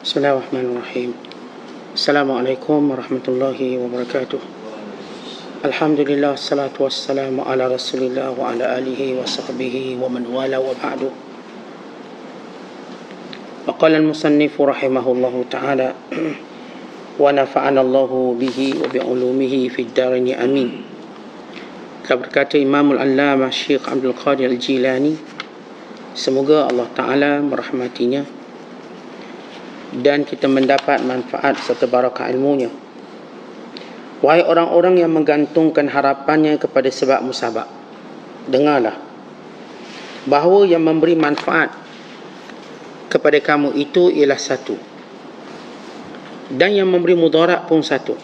Bismillahirrahmanirrahim. Assalamualaikum warahmatullahi wabarakatuh. Alhamdulillah, salatu wassalamu ala rasulillah wa ala alihi wa sahbihi wa man wala wa ba'du. Waqala al-musannif rahimahullahu ta'ala wa nafa'ana Allahu bihi wa bi'ulumihi fid darini amin. Telah berkata Imamul Allamah Syekh Abdul Qadir Al-Jilani, semoga Allah Ta'ala merahmatinya dan kita mendapat manfaat serta barakah ilmunya. Wahai orang-orang yang menggantungkan harapannya kepada sebab musabab, dengarlah bahawa yang memberi manfaat kepada kamu itu ialah satu, dan yang memberi mudarat pun satu.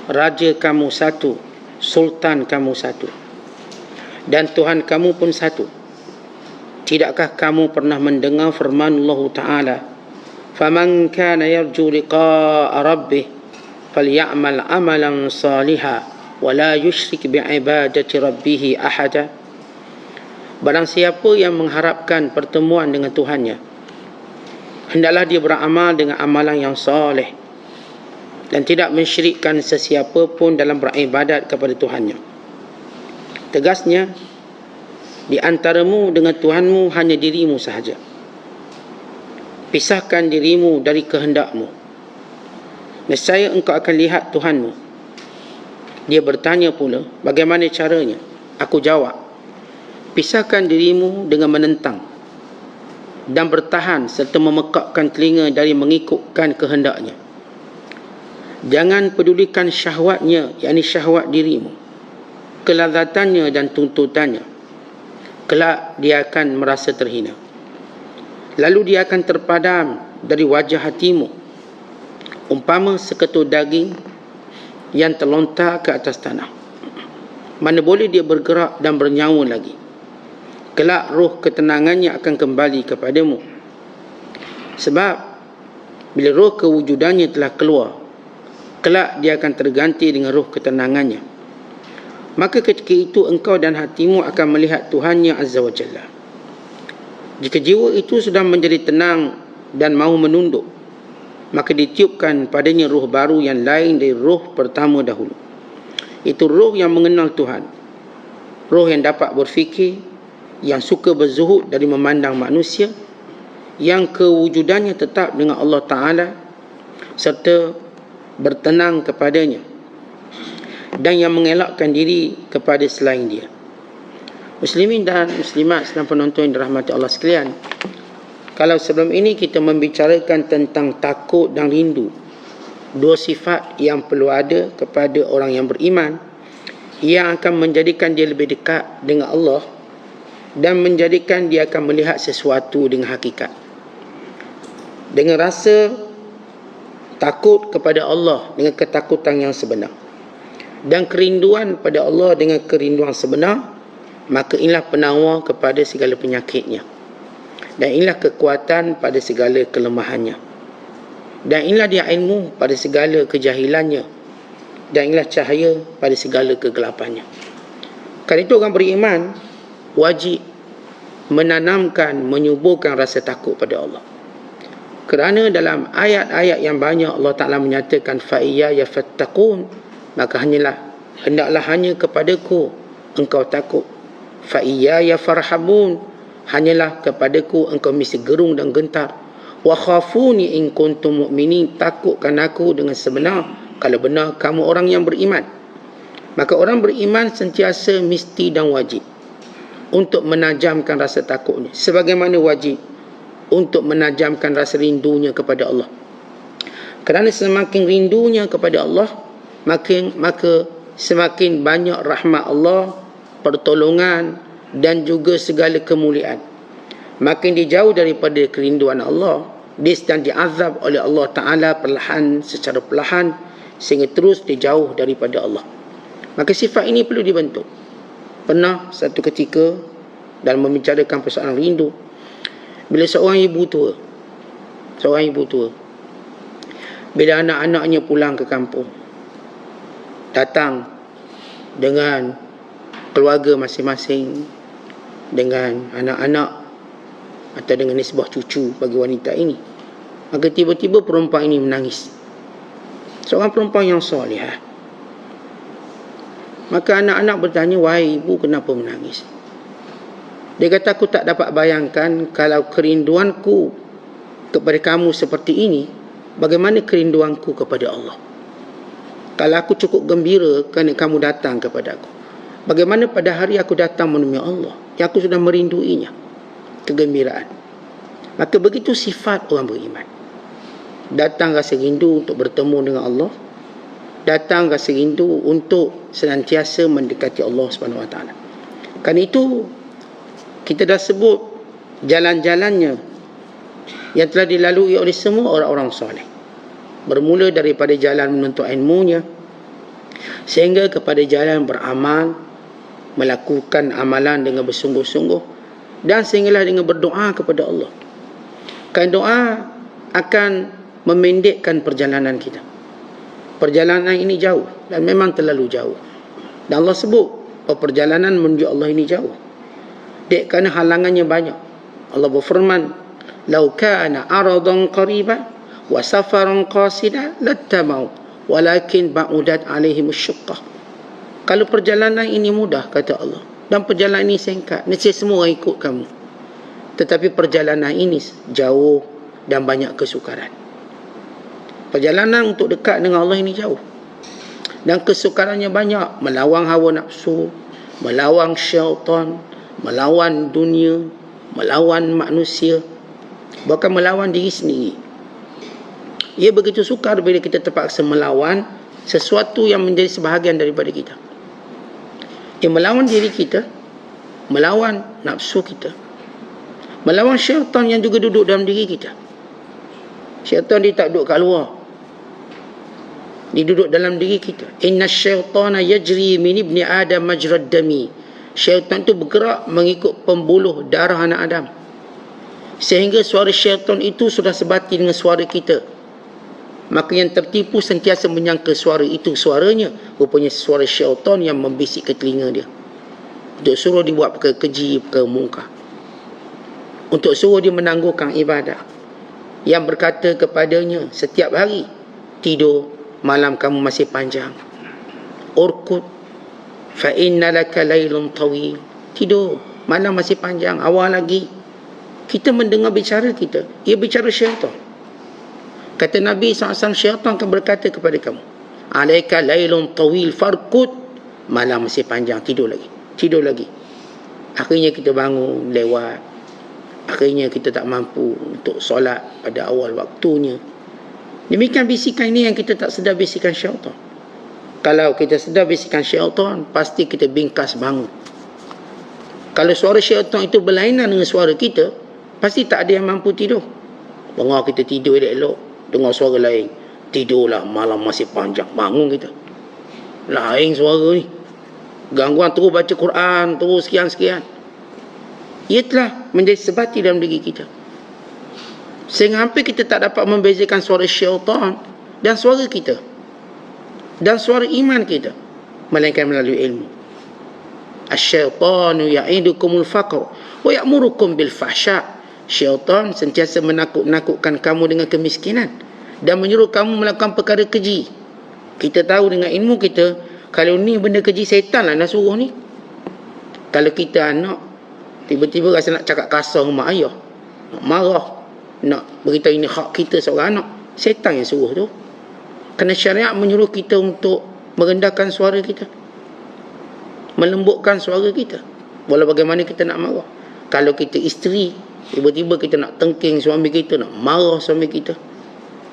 Raja kamu satu, sultan kamu satu, dan Tuhan kamu pun satu. Tidakkah kamu pernah mendengar firman Allah Ta'ala, فَمَنْ كَانَ يَرْجُو لِقَاءَ رَبِّهِ فَلْيَعْمَلْ عَمَلًا صَالِحًا وَلَا يُشْرِكْ بِعِبَادَةِ رَبِّهِ أَحَدًا. Barang siapa yang mengharapkan pertemuan dengan Tuhannya, hendaklah dia beramal dengan amalan yang soleh dan tidak mensyirikkan sesiapa pun dalam beribadat kepada Tuhannya. Tegasnya, di antaramu dengan Tuhanmu hanya dirimu sahaja. Pisahkan dirimu dari kehendakmu, nescaya engkau akan lihat Tuhanmu. Dia bertanya pula, bagaimana caranya? Aku jawab, pisahkan dirimu dengan menentang dan bertahan serta memekakkan telinga dari mengikutkan kehendaknya. Jangan pedulikan syahwatnya, yakni syahwat dirimu, kelazatannya dan tuntutannya. Kelak dia akan merasa terhina. Lalu dia akan terpadam dari wajah hatimu, umpama seketul daging yang terlontar ke atas tanah. Mana boleh dia bergerak dan bernyawa lagi. Kelak roh ketenangannya akan kembali kepadamu. Sebab bila roh kewujudannya telah keluar, kelak dia akan terganti dengan roh ketenangannya. Maka ketika itu engkau dan hatimu akan melihat Tuhannya Azza wa Jalla. Jika jiwa itu sudah menjadi tenang dan mahu menunduk, maka ditiupkan padanya ruh baru yang lain dari ruh pertama dahulu. Itu ruh yang mengenal Tuhan, ruh yang dapat berfikir, yang suka berzuhud dari memandang manusia, yang kewujudannya tetap dengan Allah Ta'ala serta bertenang kepadanya, dan yang mengelakkan diri kepada selain dia. Muslimin dan muslimat sedang penonton yang dirahmati Allah sekalian, kalau sebelum ini kita membicarakan tentang takut dan rindu, dua sifat yang perlu ada kepada orang yang beriman, yang akan menjadikan dia lebih dekat dengan Allah dan menjadikan dia akan melihat sesuatu dengan hakikat. Dengan rasa takut kepada Allah dengan ketakutan yang sebenar, dan kerinduan pada Allah dengan kerinduan sebenar, maka inilah penawar kepada segala penyakitnya, dan inilah kekuatan pada segala kelemahannya, dan inilah dia ilmu pada segala kejahilannya, dan inilah cahaya pada segala kegelapannya. Kerana itu orang beriman wajib menanamkan, menyuburkan rasa takut pada Allah. Kerana dalam ayat-ayat yang banyak Allah Ta'ala menyatakan fa'iyaya fattaqun, maka hendaklah hanya kepadaku engkau takut. Fa'iyaya farhabun, hanyalah kepadaku engkau mesti gerung dan gentar. Wa khafuni in kuntum mu'minin, takutkan aku dengan sebenar kalau benar kamu orang yang beriman. Maka orang beriman sentiasa mesti dan wajib untuk menajamkan rasa takutnya, sebagaimana wajib untuk menajamkan rasa rindunya kepada Allah. Kerana semakin rindunya kepada Allah, maka semakin banyak rahmat Allah, pertolongan dan juga segala kemuliaan. Makin dia jauh daripada kerinduan Allah, dia sedang diazab oleh Allah Ta'ala secara perlahan, sehingga terus dia jauh daripada Allah. Maka sifat ini perlu dibentuk. Pernah satu ketika dalam membicarakan persoalan rindu, bila seorang ibu tua bila anak-anaknya pulang ke kampung, datang dengan keluarga masing-masing, dengan anak-anak atau dengan nisbah cucu bagi wanita ini, Maka tiba-tiba perempuan ini menangis. Seorang perempuan yang solehah. Maka anak-anak bertanya, wahai ibu, kenapa menangis? Dia kata, aku tak dapat bayangkan kalau kerinduanku kepada kamu seperti ini, bagaimana kerinduanku kepada Allah. Kalau aku cukup gembira kerana kamu datang kepada aku, bagaimana pada hari aku datang menemui Allah, yang aku sudah merinduinya, kegembiraan. Maka begitu sifat orang beriman. Datang rasa rindu untuk bertemu dengan Allah, datang rasa rindu untuk senantiasa mendekati Allah SWT. Kerana itu, kita dah sebut jalan-jalannya yang telah dilalui oleh semua orang-orang soleh. Bermula daripada jalan menuntut ilmunya, sehingga kepada jalan beramal, melakukan amalan dengan bersungguh-sungguh, dan sehinggalah dengan berdoa kepada Allah. Kerana doa akan memendekkan perjalanan kita. Perjalanan ini jauh, dan memang terlalu jauh. Dan Allah sebut perjalanan menuju Allah ini jauh. Dek, kerana halangannya banyak. Allah berfirman, "Lau kana aradan qariban wa safaran qasida lattamau walakin ba'udat alaihim asy-syaqqah." Kalau perjalanan ini mudah, kata Allah, dan perjalanan ini singkat, nescaya semua orang ikut kamu. Tetapi perjalanan ini jauh dan banyak kesukaran. Perjalanan untuk dekat dengan Allah ini jauh, dan kesukarannya banyak. Melawan hawa nafsu, melawan syaitan, melawan dunia, melawan manusia, bahkan melawan diri sendiri. Ia begitu sukar bila kita terpaksa melawan sesuatu yang menjadi sebahagian daripada kita. Ia melawan diri kita, melawan nafsu kita, melawan syaitan yang juga duduk dalam diri kita. Syaitan dia tak duduk kat luar, dia duduk dalam diri kita. Inna syaitana yajri min ibni Adam majrad dami. Syaitan itu bergerak mengikut pembuluh darah anak Adam, sehingga suara syaitan itu sudah sebati dengan suara kita. Maka yang tertipu sentiasa menyangka suara itu suaranya, rupanya suara syaitan yang membisik ke telinga dia, untuk suruh dia buat perkara keji, perkara mungkar, untuk suruh dia menangguhkan ibadah, yang berkata kepadanya setiap hari, tidur, malam kamu masih panjang. Urkud fa inna laka laylun tawil. Tidur, malam masih panjang, awal lagi. Kita mendengar bicara kita, ia bicara syaitan. Kata Nabi SAW, syaitan akan berkata kepada kamu, alaika laylun tawil farkud, malam masih panjang, tidur lagi, tidur lagi. Akhirnya kita bangun lewat, akhirnya kita tak mampu untuk solat pada awal waktunya. Demikian bisikan ini yang kita tak sedar, bisikan syaitan. Kalau kita sedar bisikan syaitan, pasti kita bingkas bangun. Kalau suara syaitan itu berlainan dengan suara kita, pasti tak ada yang mampu tidur. Dengar kita tidur elok-elok, dengar suara lain, tidurlah, malam masih panjang, bangun kita. Lain suara ni, gangguan terus baca Quran, terus sekian-sekian. Ia telah menjadi sebati dalam diri kita, sehingga hampir kita tak dapat membezakan suara syaitan dan suara kita, dan suara iman kita, melainkan melalui ilmu. Asy-syaitanu ya'idukumul faqr wa ya'murukum bil fahsya. Syaitan sentiasa menakut-nakutkan kamu dengan kemiskinan dan menyuruh kamu melakukan perkara keji. Kita tahu dengan ilmu kita, kalau ni benda keji, setan lah nak suruh ni. Kalau kita anak, tiba-tiba rasa nak cakap kasar dengan mak ayah, nak marah, nak beritahu ini hak kita seorang anak, setan yang suruh tu. Kerana syariat menyuruh kita untuk merendahkan suara kita, melembutkan suara kita, walau bagaimana kita nak marah. Kalau kita isteri, tiba-tiba kita nak tengking suami kita, nak marah suami kita,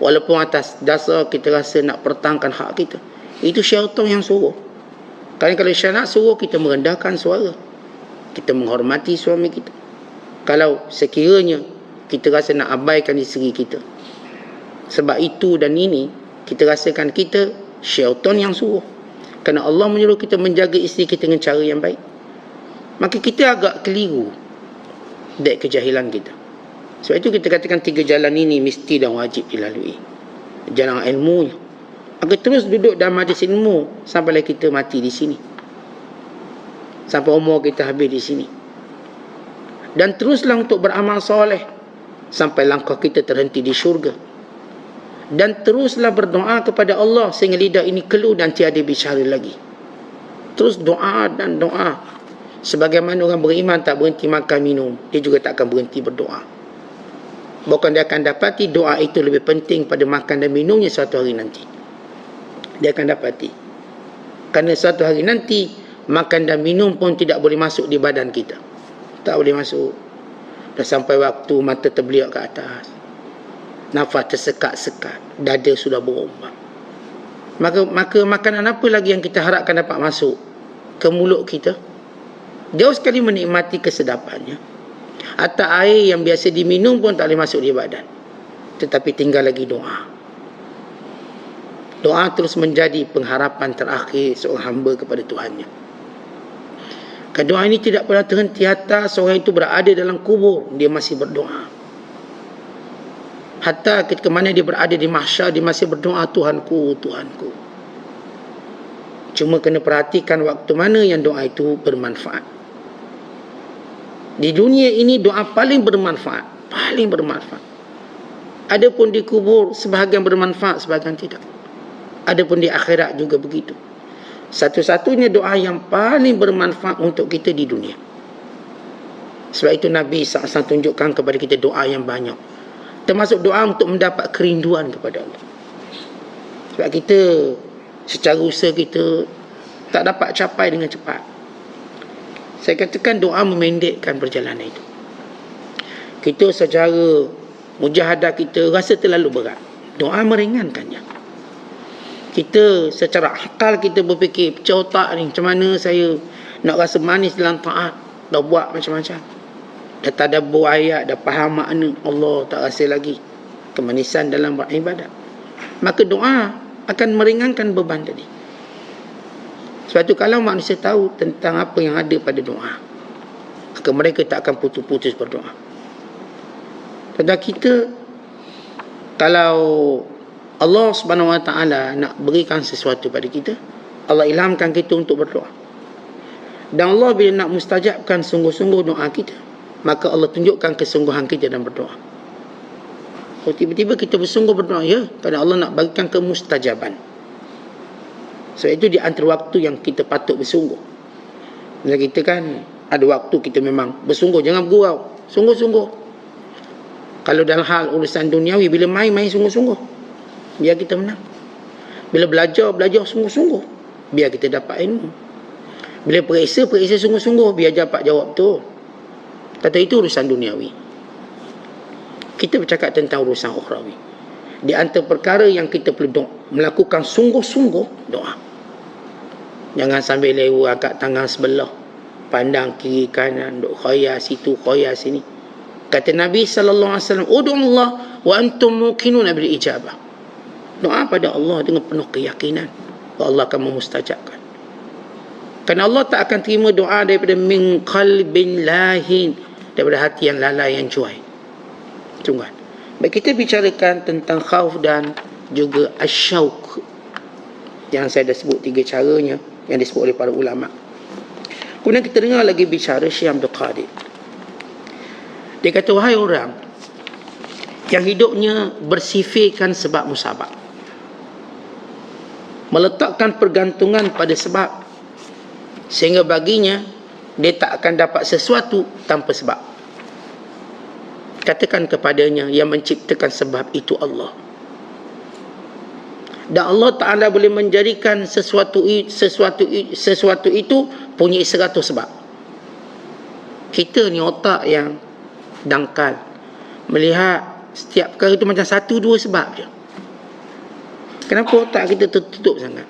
walaupun atas dasar kita rasa nak pertahankan hak kita, itu syaitan yang suruh. Kerana kalau syariat suruh kita merendahkan suara, kita menghormati suami kita. Kalau sekiranya kita rasa nak abaikan isteri kita, sebab itu dan ini, kita rasakan kita syaitan yang suruh. Kerana Allah menyuruh kita menjaga isteri kita dengan cara yang baik, maka kita agak keliru dari kejahilan kita. Sebab itu kita katakan 3 jalan ini mesti dan wajib dilalui. Jalan ilmu, maka terus duduk dalam majlis ilmu sampailah kita mati di sini, sampai umur kita habis di sini. Dan teruslah untuk beramal soleh sampai langkah kita terhenti di syurga. Dan teruslah berdoa kepada Allah sehingga lidah ini keluh dan tiada bicara lagi. Terus doa dan doa. Sebagaimana orang beriman tak berhenti makan minum, dia juga tak akan berhenti berdoa. Bahkan dia akan dapati doa itu lebih penting pada makan dan minumnya suatu hari nanti. Dia akan dapati. Kerana suatu hari nanti, makan dan minum pun tidak boleh masuk di badan kita. Tak boleh masuk. Dah sampai waktu mata terbeliak ke atas. Nafas tersekat-sekat. Dada sudah berombak. Maka makanan apa lagi yang kita harapkan dapat masuk ke mulut kita? Jauh sekali menikmati kesedapannya. Atau air yang biasa diminum pun tak boleh masuk di badan. Tetapi tinggal lagi doa. Doa terus menjadi pengharapan terakhir seorang hamba kepada Tuhannya. Kan doa ini tidak pernah terhenti hatta seorang itu berada dalam kubur, dia masih berdoa. Hatta ketika mana dia berada di mahsyar, dia masih berdoa, Tuhanku, Tuhanku. Cuma kena perhatikan waktu mana yang doa itu bermanfaat. Di dunia ini doa paling bermanfaat. Paling bermanfaat. Adapun di kubur, sebahagian bermanfaat, sebahagian tidak. Adapun di akhirat juga begitu. Satu-satunya doa yang paling bermanfaat untuk kita di dunia. Sebab itu Nabi SAW tunjukkan kepada kita doa yang banyak. Termasuk doa untuk mendapat kerinduan kepada Allah. Sebab kita, secara usaha kita, tak dapat capai dengan cepat. Saya katakan doa memendekkan perjalanan itu. Kita secara mujahadah kita rasa terlalu berat. Doa meringankannya. Kita secara akal kita berfikir, pecah otak ni, macam mana saya nak rasa manis dalam taat. Dah buat macam-macam. Dah tadabbur ayat, dah faham makna, Allah tak rasa lagi kemanisan dalam beribadat. Maka doa akan meringankan beban tadi. Sebab itu kalau manusia tahu tentang apa yang ada pada doa, maka mereka tak akan putus-putus berdoa. Tentang kita, kalau Allah Subhanahu Wa Taala nak berikan sesuatu pada kita, Allah ilhamkan kita untuk berdoa. Dan Allah bila nak mustajabkan sungguh-sungguh doa kita, maka Allah tunjukkan kesungguhan kita dalam berdoa. Kalau tiba-tiba kita bersungguh berdoa, ya, kerana Allah nak bagikan kemustajaban. Sebab itu di antara waktu yang kita patut bersungguh. Macam kita kan, ada waktu kita memang bersungguh, jangan bergurau, sungguh-sungguh. Kalau dalam hal urusan duniawi, bila main-main sungguh-sungguh, biar kita menang. Bila belajar sungguh-sungguh, biar kita dapat ilmu. Bila periksa sungguh-sungguh, biar dapat jawab betul. Kata itu urusan duniawi. Kita bercakap tentang urusan ukhrawi. Di antara perkara yang kita perlu melakukan sungguh-sungguh, doa. Jangan sambil lewat kat tangan sebelah, pandang kiri kanan, duk khayal situ, khayal sini. Kata Nabi SAW, Udu'ullah wa antum muqinuna bil ijabah. Doa pada Allah dengan penuh keyakinan bahawa Allah akan memustajabkan. Kerana Allah tak akan terima doa daripada min qalbin lahin, daripada hati yang lalai, yang cuai. Tunggu. Baik, kita bicarakan tentang khauf dan juga asyauq, yang saya dah sebut 3 caranya yang disebut oleh para ulama. Kemudian kita dengar lagi bicara Syekh Abdul Qadir. Dia kata, wahai orang yang hidupnya bersifirkan sebab musabab, meletakkan pergantungan pada sebab, sehingga baginya dia tak akan dapat sesuatu tanpa sebab. Katakan kepadanya, yang menciptakan sebab itu Allah. Dan Allah Ta'ala boleh menjadikan sesuatu itu punya 100 sebab. Kita ni otak yang dangkal, melihat setiap perkara itu macam 1-2 sebab je. Kenapa otak kita tertutup sangat?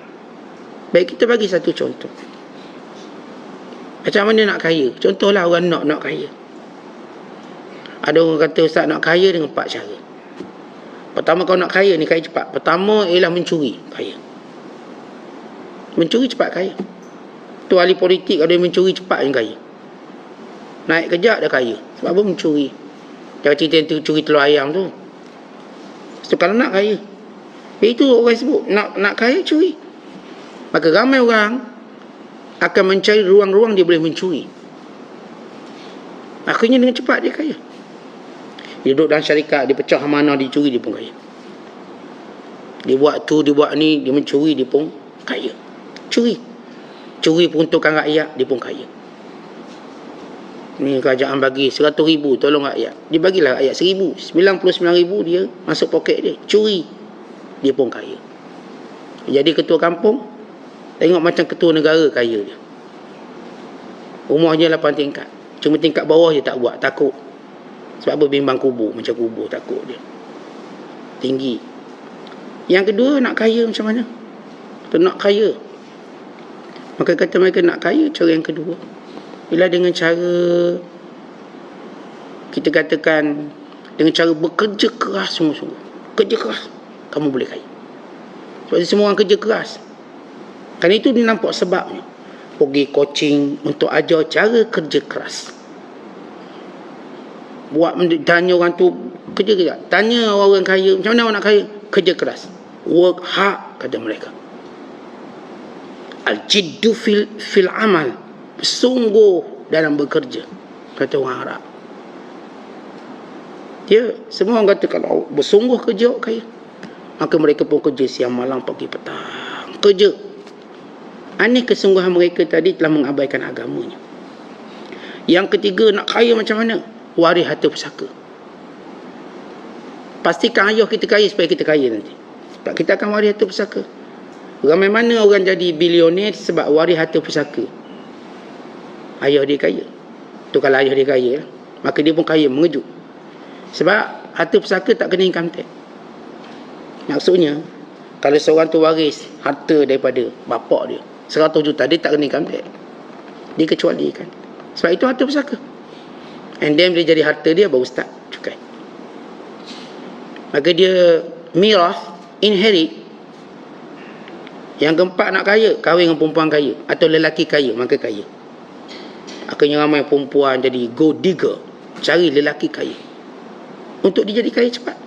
Baik, kita bagi satu contoh. Macam mana nak kaya? Contohlah orang nak kaya. Ada orang kata, Ustaz, nak kaya dengan 4 cara. Pertama, kau nak kaya ni, kaya cepat. Pertama ialah mencuri, kaya. Mencuri cepat kaya. Tu ahli politik, kalau dia mencuri cepat yang kaya. Naik kejap dah kaya. Sebab apa? Mencuri. Jangan cerita yang curi telur ayam tu. So, kalau nak kaya, itu orang sebut nak kaya, curi. Maka ramai orang akan mencari ruang-ruang dia boleh mencuri. Akhirnya dengan cepat dia kaya. Dia duduk dalam syarikat, dia pecah amanah, dia curi, dia pun kaya. Dia buat tu, dia buat ni, dia mencuri, dia pun kaya. Curi peruntukan rakyat, dia pun kaya. Ni kerajaan bagi 100,000 tolong rakyat, dia bagilah rakyat 1,000, 99,000 dia masuk poket dia. Curi, dia pun kaya. Jadi ketua kampung, tengok macam ketua negara kaya dia. Rumahnya 8 tingkat, cuma tingkat bawah dia tak buat, takut. Sebab apa? Bimbang kubur, macam kubur, takut dia. Tinggi. Yang kedua, nak kaya macam mana? Nak kaya, maka kata mereka nak kaya, cara yang kedua ialah dengan cara, kita katakan, dengan cara bekerja keras sungguh-sungguh. Kerja keras, kamu boleh kaya. Sebab semua orang kerja keras. Kan itu dia nampak sebabnya. Pergi coaching untuk ajar cara kerja keras. Tanya orang tu, kerja. Tanya orang kaya, macam mana orang nak kaya? Kerja keras. Work hard, kata mereka. Al-jiddu fil amal, bersungguh dalam bekerja, kata orang Arab. Dia semua orang kata kalau bersungguh kerja kaya, maka mereka pun kerja siang malam pagi petang kerja. Aneh kesungguhan mereka tadi telah mengabaikan agamanya. Yang ketiga, nak kaya macam mana? Waris harta pusaka. Pastikan ayah kita kaya supaya kita kaya nanti, sebab kita akan waris harta pusaka. Ramai mana orang jadi bilioner sebab waris harta pusaka. Ayah dia kaya. Tu kalau ayah dia kaya lah, maka dia pun kaya mengejut. Sebab harta pusaka tak kena income tax. Maksudnya, kalau seorang tu waris harta daripada bapak dia 100 juta, dia tak kena income tax. Dia kecualikan. Sebab itu harta pusaka. And then dia jadi harta dia, baru start cukai. Maka dia mirah, inherit. Yang keempat, nak kaya, kahwin dengan perempuan kaya atau lelaki kaya, maka kaya. Akhirnya ramai perempuan jadi gold digger, cari lelaki kaya untuk dia jadi kaya cepat.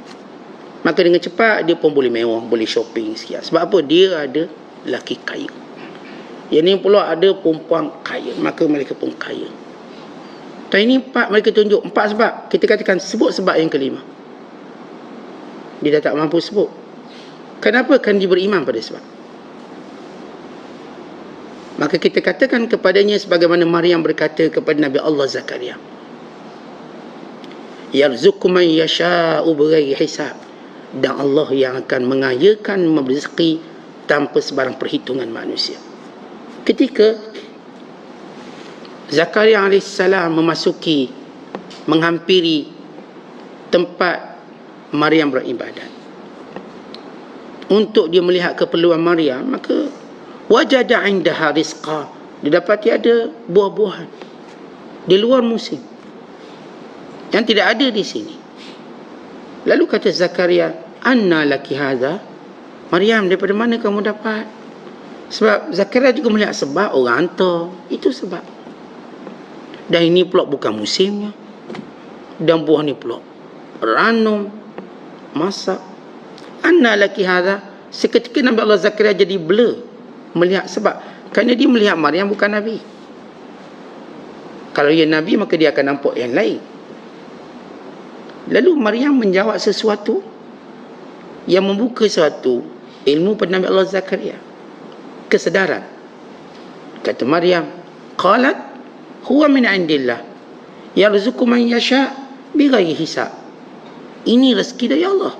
Maka dengan cepat dia pun boleh mewah, boleh shopping sekian. Sebab apa? Dia ada lelaki kaya. Yang ni pula ada perempuan kaya, maka mereka pun kaya. Dan ini 4 mereka tunjuk, 4 sebab. Kita katakan sebut sebab yang kelima, dia dah tak mampu sebut. Kenapa? Kan dia beriman pada sebab. Maka kita katakan kepadanya sebagaimana Maryam berkata kepada Nabi Allah Zakaria, yarzuqu man yasha'u bighairi hisab. Dan Allah yang akan mengayakan, memberi rezeki tanpa sebarang perhitungan manusia. Ketika Zakaria AS menghampiri tempat Maryam beribadat, untuk dia melihat keperluan Maryam, maka wajada indaha rizqa, dia dapati ada buah-buahan di luar musim yang tidak ada di sini. Lalu kata Zakaria, anna laki hadha? Maryam, daripada mana kamu dapat? Sebab Zakaria juga melihat sebab orang hantar, itu sebab. Dan ini pula bukan musimnya, dan buah ni pula ranum, masak. Anna laki hadha? Seketika Nabi Allah Zakaria jadi blur melihat sebab, kerana dia melihat Maryam bukan Nabi. Kalau dia Nabi, maka dia akan nampak yang lain. Lalu Maryam menjawab sesuatu yang membuka suatu ilmu pada Nabi Allah Zakaria, kesedaran. Kata Maryam, qalat huwa min indillah yarzuqu man yasha bighairi hisab. Ini rezeki dari Allah,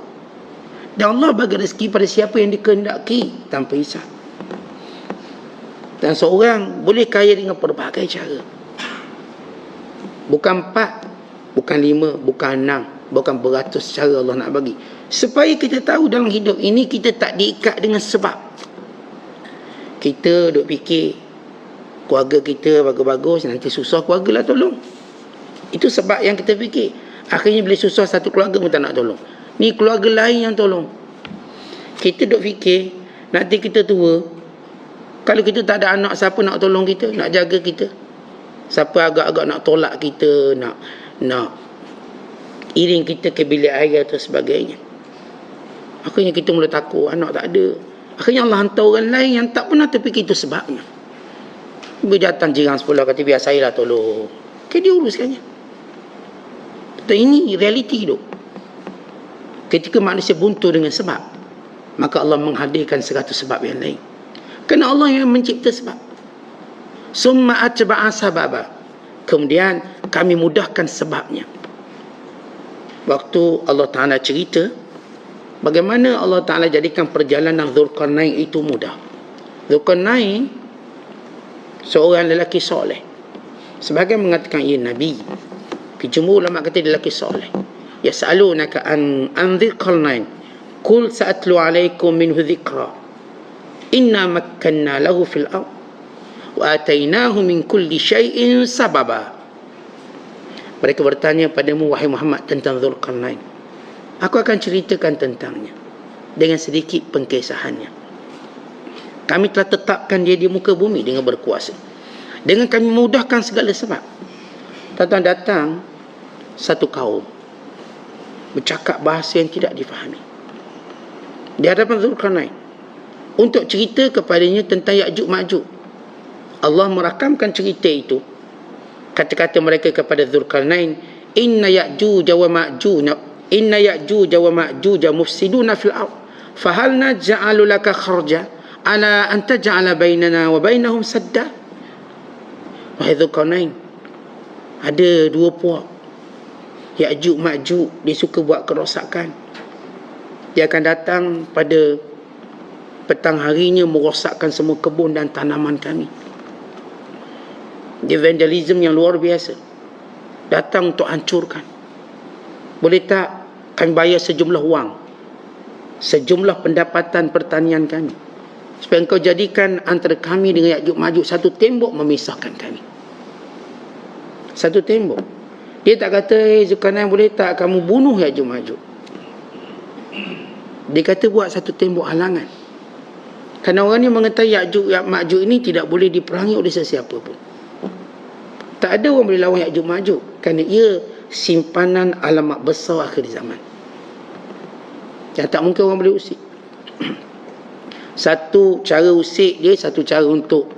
dan Allah bagi rezeki pada siapa yang dikehendaki tanpa hisab. Dan seorang boleh kaya dengan pelbagai cara. Bukan 4, bukan 5, bukan 6, bukan beratus cara Allah nak bagi. Supaya kita tahu dalam hidup ini kita tak diikat dengan sebab. Kita duk fikir keluarga kita bagus-bagus, nanti susah keluarga lah tolong. Itu sebab yang kita fikir. Akhirnya bila susah satu keluarga pun tak nak tolong, ni keluarga lain yang tolong. Kita duk fikir nanti kita tua, kalau kita tak ada anak, siapa nak tolong kita, nak jaga kita? Siapa agak-agak nak tolak kita, nak iring kita ke bilik air atau sebagainya. Akhirnya kita mula takut, anak tak ada. Akhirnya Allah hantar orang lain yang tak pernah terfikir itu sebabnya. Bila datang jiran sebelah kata, biar saya lah tolong, dia uruskannya. Dan ini realiti hidup. Ketika manusia buntu dengan sebab, maka Allah menghadirkan 100 sebab yang lain. Kerana Allah yang mencipta sebab. Summa atba'a sababa. Kemudian kami mudahkan sebabnya. Waktu Allah Ta'ala cerita bagaimana Allah Ta'ala jadikan perjalanan Dzulqarnain itu mudah. Dzulqarnain seorang lelaki soleh. Sebahagian mengatakan ia Nabi. Jumhur ulama kata dia lelaki soleh. Yas'alunaka an Dzulqarnain. Qul sa'atlu alaikum minhu dzikra. Inna makkanna lahu fil ardh wa atainahu min kulli syai'in sababa. Mereka bertanya padamu wahai Muhammad tentang Dzulqarnain. Aku akan ceritakan tentangnya dengan sedikit pengkisahannya. Kami telah tetapkan dia di muka bumi dengan berkuasa. Dengan kami mudahkan segala sebab. Datang satu kaum bercakap bahasa yang tidak difahami di hadapan Dzulqarnain untuk cerita kepadanya tentang Ya'juj Ma'juj. Allah merakamkan cerita itu. Kata-kata mereka kepada Dzulqarnain, inna Ya'juj wa Ma'juj mufsiduna fil ardh fahal naj'alu laka kharja ala an taj'ala bainana wa bainahum sadda. Wahai Dzulqarnain, ada dua puak Ya'juj Ma'juj, dia suka buat kerosakan. Dia akan datang pada petang harinya merosakkan semua kebun dan tanaman kami. Dia vandalism yang luar biasa. Datang untuk hancurkan. Boleh tak kami bayar sejumlah wang, sejumlah pendapatan pertanian kami, supaya engkau jadikan antara kami dengan Ya'juj Ma'juj satu tembok memisahkan kami. Satu tembok. Dia tak kata, Dzulqarnain boleh tak kamu bunuh Ya'juj Ma'juj. Dia kata buat satu tembok halangan. Kerana orang ni mengetahui Ya'juj Ma'juj ini tidak boleh diperangi oleh sesiapa pun. Tak ada orang boleh lawan Ya'juj Ma'juj. Kerana ia simpanan alamat besar akhir zaman. Yang tak mungkin orang boleh usik. Satu cara usik dia, satu cara untuk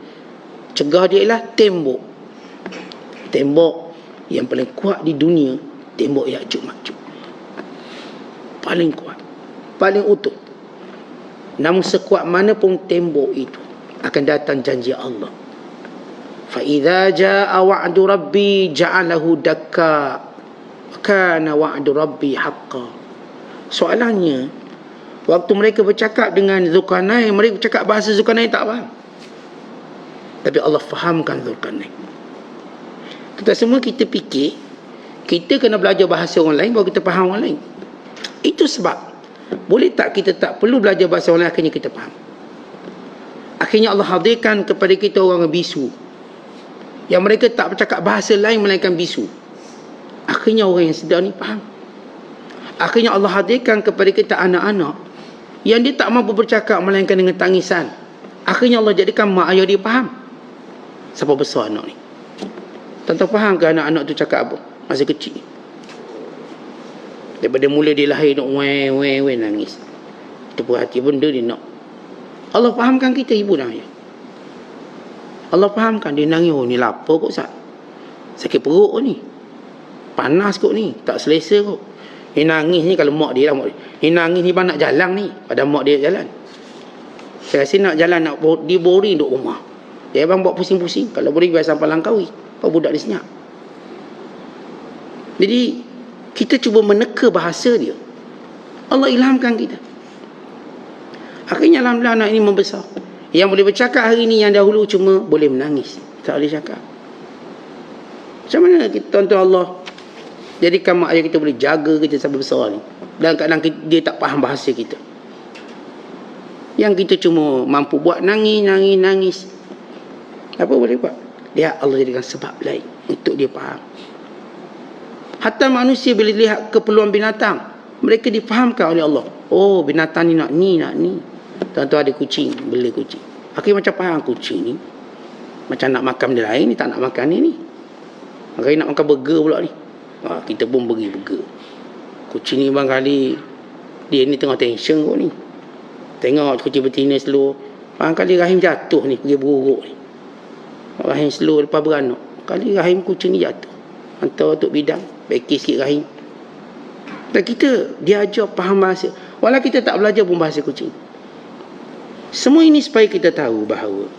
cegah dia ialah tembok. Tembok yang paling kuat di dunia, tembok Ya'juj Ma'juj. Paling kuat, paling utuh. Namun sekuat mana pun tembok itu, akan datang janji Allah. Fa idza jaa wa'du rabbi ja'alahu dakka kana wa'du rabbi haqqan. Soalannya, waktu mereka bercakap dengan Dzulqarnain, mereka bercakap bahasa Dzulqarnain tak faham. Tapi Allah fahamkan Dzulqarnain. Kita semua kita fikir kita kena belajar bahasa orang lain baru kita faham orang lain. Itu sebab boleh tak kita tak perlu belajar bahasa orang lain, akhirnya kita faham. Akhirnya Allah hadirkan kepada kita orang bisu yang mereka tak bercakap bahasa lain melainkan bisu. Akhirnya orang yang sedar ni faham. Akhirnya Allah hadirkan kepada kita anak-anak yang dia tak mampu bercakap melainkan dengan tangisan. Akhirnya Allah jadikan mak ayah dia faham. Siapa besar anak ni? Tuan-tuan faham ke anak-anak tu cakap apa masa kecil? Daripada mula dia lahir nak weh nangis. Tepuk hati benda dia nak. Allah fahamkan kita ibu dan ayah. Allah fahamkan dia nangis, oh ni lapar kot Ustaz. Sakit perut kot ni. Panas kot ni, tak selesa kot. Ni nangis ni kalau mak dia lah mak dia. Ni nangis ni nak jalan ni, pada mak dia jalan. Saya rasa nak jalan nak dia boring duduk rumah. Dia abang buat pusing-pusing. Kalau boleh biasa sampai Langkawi. Kau budak dia senyap. Jadi kita cuba meneka bahasa dia. Allah ilhamkan kita. Akhirnya alhamdulillah anak ini membesar. Yang boleh bercakap hari ini, yang dahulu cuma boleh menangis, tak boleh cakap. Macam mana kita, tuan-tuan Allah jadikan mak ayah kita boleh jaga kita sampai besar ni, dalam keadaan dia tak faham bahasa kita. Yang kita cuma mampu buat nangis. Apa boleh buat? Dia Allah jadikan sebab lain untuk dia faham. Hatta manusia bila lihat keperluan binatang, mereka difahamkan oleh Allah. Oh, binatang ni nak ni. Tuan-tuan ada kucing, bela kucing. Akhirnya macam faham kucing ni macam nak makan benda lain, ni tak nak makan ni. Akhirnya nak makan burger pula ni. Kita pun beri burger. Kucing ni barangkali dia ni tengah tension kot ni. Tengok kucing betina slow, barangkali rahim jatuh ni, pergi beruruk ni. Rahim slow lepas beranak, kali rahim kucing ni jatuh. Hantar untuk bidang, beki sikit rahim. Dan kita diajar faham bahasa. Walau kita tak belajar pun bahasa kucing. Semua ini supaya kita tahu bahawa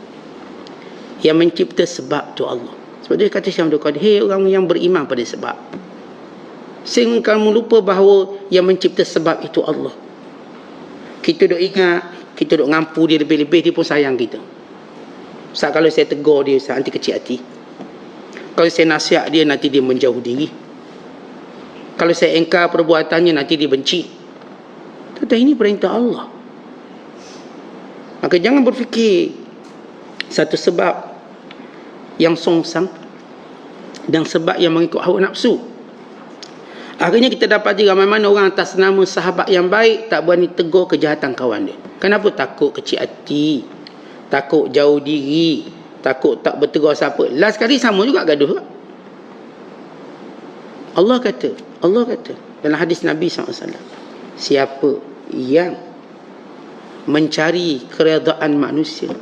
yang mencipta sebab tu Allah. Sebab dia kata Syekh Abdul Qadir, hei orang yang beriman pada sebab. Sehingga kamu lupa bahawa yang mencipta sebab itu Allah. Kita duk ingat, kita duk ngampu dia lebih-lebih, dia pun sayang kita. Ustaz, kalau saya tegur dia, Ustaz, nanti kecil hati. Kalau saya nasihat dia, nanti dia menjauh diri. Kalau saya engkar perbuatannya, nanti dia benci. Tetapi ini perintah Allah. Maka jangan berfikir satu sebab yang songsang dan sebab yang mengikut hawa nafsu. Akhirnya kita dapati ramai mana orang atas nama sahabat yang baik tak berani tegur kejahatan kawan dia. Kenapa? Takut kecil hati, takut jauh diri, takut tak bertegur siapa. Last kali sama juga gaduh. Allah kata dalam hadis Nabi SAW, siapa yang mencari keredaan manusia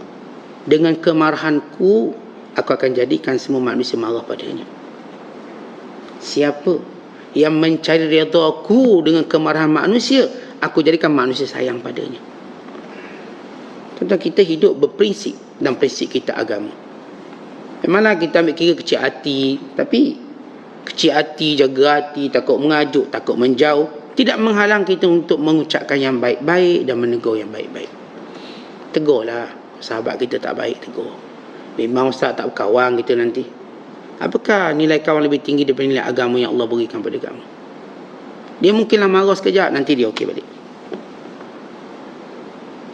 dengan kemarahanku, aku akan jadikan semua manusia marah padanya. Siapa yang mencari redaku dengan kemarahan manusia, aku jadikan manusia sayang padanya. Tentang kita hidup berprinsip dan prinsip kita agama. Memanglah kita ambil kira kecil hati, tapi kecil hati, jaga hati, takut mengajuk, takut menjauh, tidak menghalang kita untuk mengucapkan yang baik-baik dan menegur yang baik-baik. Tegurlah. Sahabat kita tak baik, tegur. Memang Ustaz tak berkawan kita nanti. Apakah nilai kawan lebih tinggi daripada nilai agama yang Allah berikan pada kamu? Dia mungkinlah marah sekejap, nanti dia okey balik.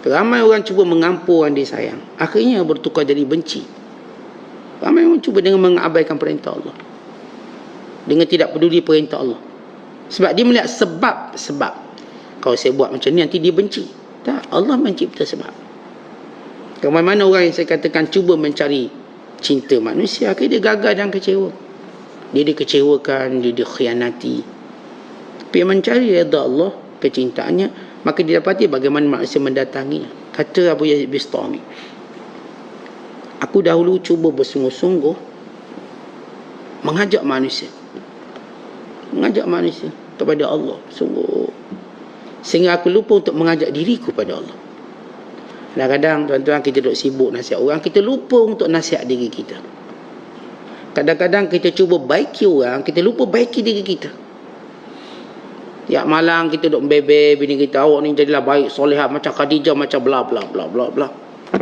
Ramai orang cuba mengampu orang dia sayang, akhirnya bertukar jadi benci. Ramai orang cuba dengan mengabaikan perintah Allah, dengan tidak peduli perintah Allah. Sebab dia melihat sebab. Kalau saya buat macam ni, nanti dia benci. Tak, Allah mencipta sebab. Ramai mana orang yang saya katakan cuba mencari cinta manusia, akhirnya dia gagal dan kecewa. Dia dikecewakan, dia dikhianati. Tapi yang mencari redha Allah, kecintaannya, maka dia dapati bagaimana manusia mendatanginya. Kata Abu Yazid Bistami, aku dahulu cuba bersungguh-sungguh mengajak manusia kepada Allah, sungguh, sehingga aku lupa untuk mengajak diriku pada Allah. Kadang-kadang tuan-tuan kita duduk sibuk nasihat orang, kita lupa untuk nasihat diri kita. Kadang-kadang kita cuba baiki orang, kita lupa baiki diri kita. Tiap malam kita duduk bebe bini kita, awak ni jadilah baik, solehah macam Khadijah, macam bla bla bla bla bla.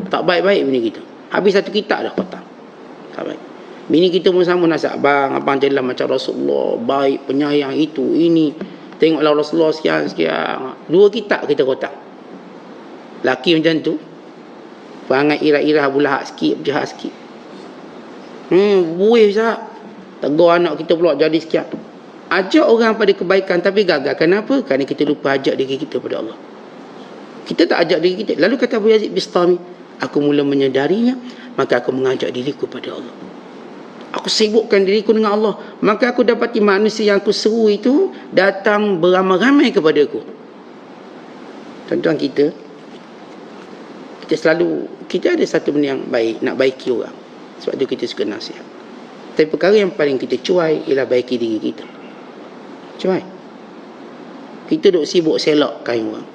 Tak baik-baik bini kita. Habis satu kitab dah kotak. Tak baik. Bini kita pun sama nasihat, abang jadilah macam Rasulullah, baik, penyayang, itu, ini. Tengoklah Rasulullah sekian-sekian. 2 kitab kita kotak. Laki macam tu, perangai irah-irah bulahak sikit, jahat sikit. Buih Ustaz, tegur anak kita pula jadi sekian. Ajak orang pada kebaikan tapi gagal. Kenapa? Kerana kita lupa ajak diri kita pada Allah. Kita tak ajak diri kita. Lalu kata Abu Yazid Bistami, aku mula menyadarinya, maka aku mengajak diriku pada Allah. Aku sibukkan diriku dengan Allah, maka aku dapati manusia yang aku seru itu datang beramai-ramai kepadaku. Tuan-tuan kita ada satu benda yang baik, nak baiki orang. Sebab tu kita suka nasihat. Tapi perkara yang paling kita cuai ialah baiki diri kita. Cuai. Kita duk sibuk selak kain orang.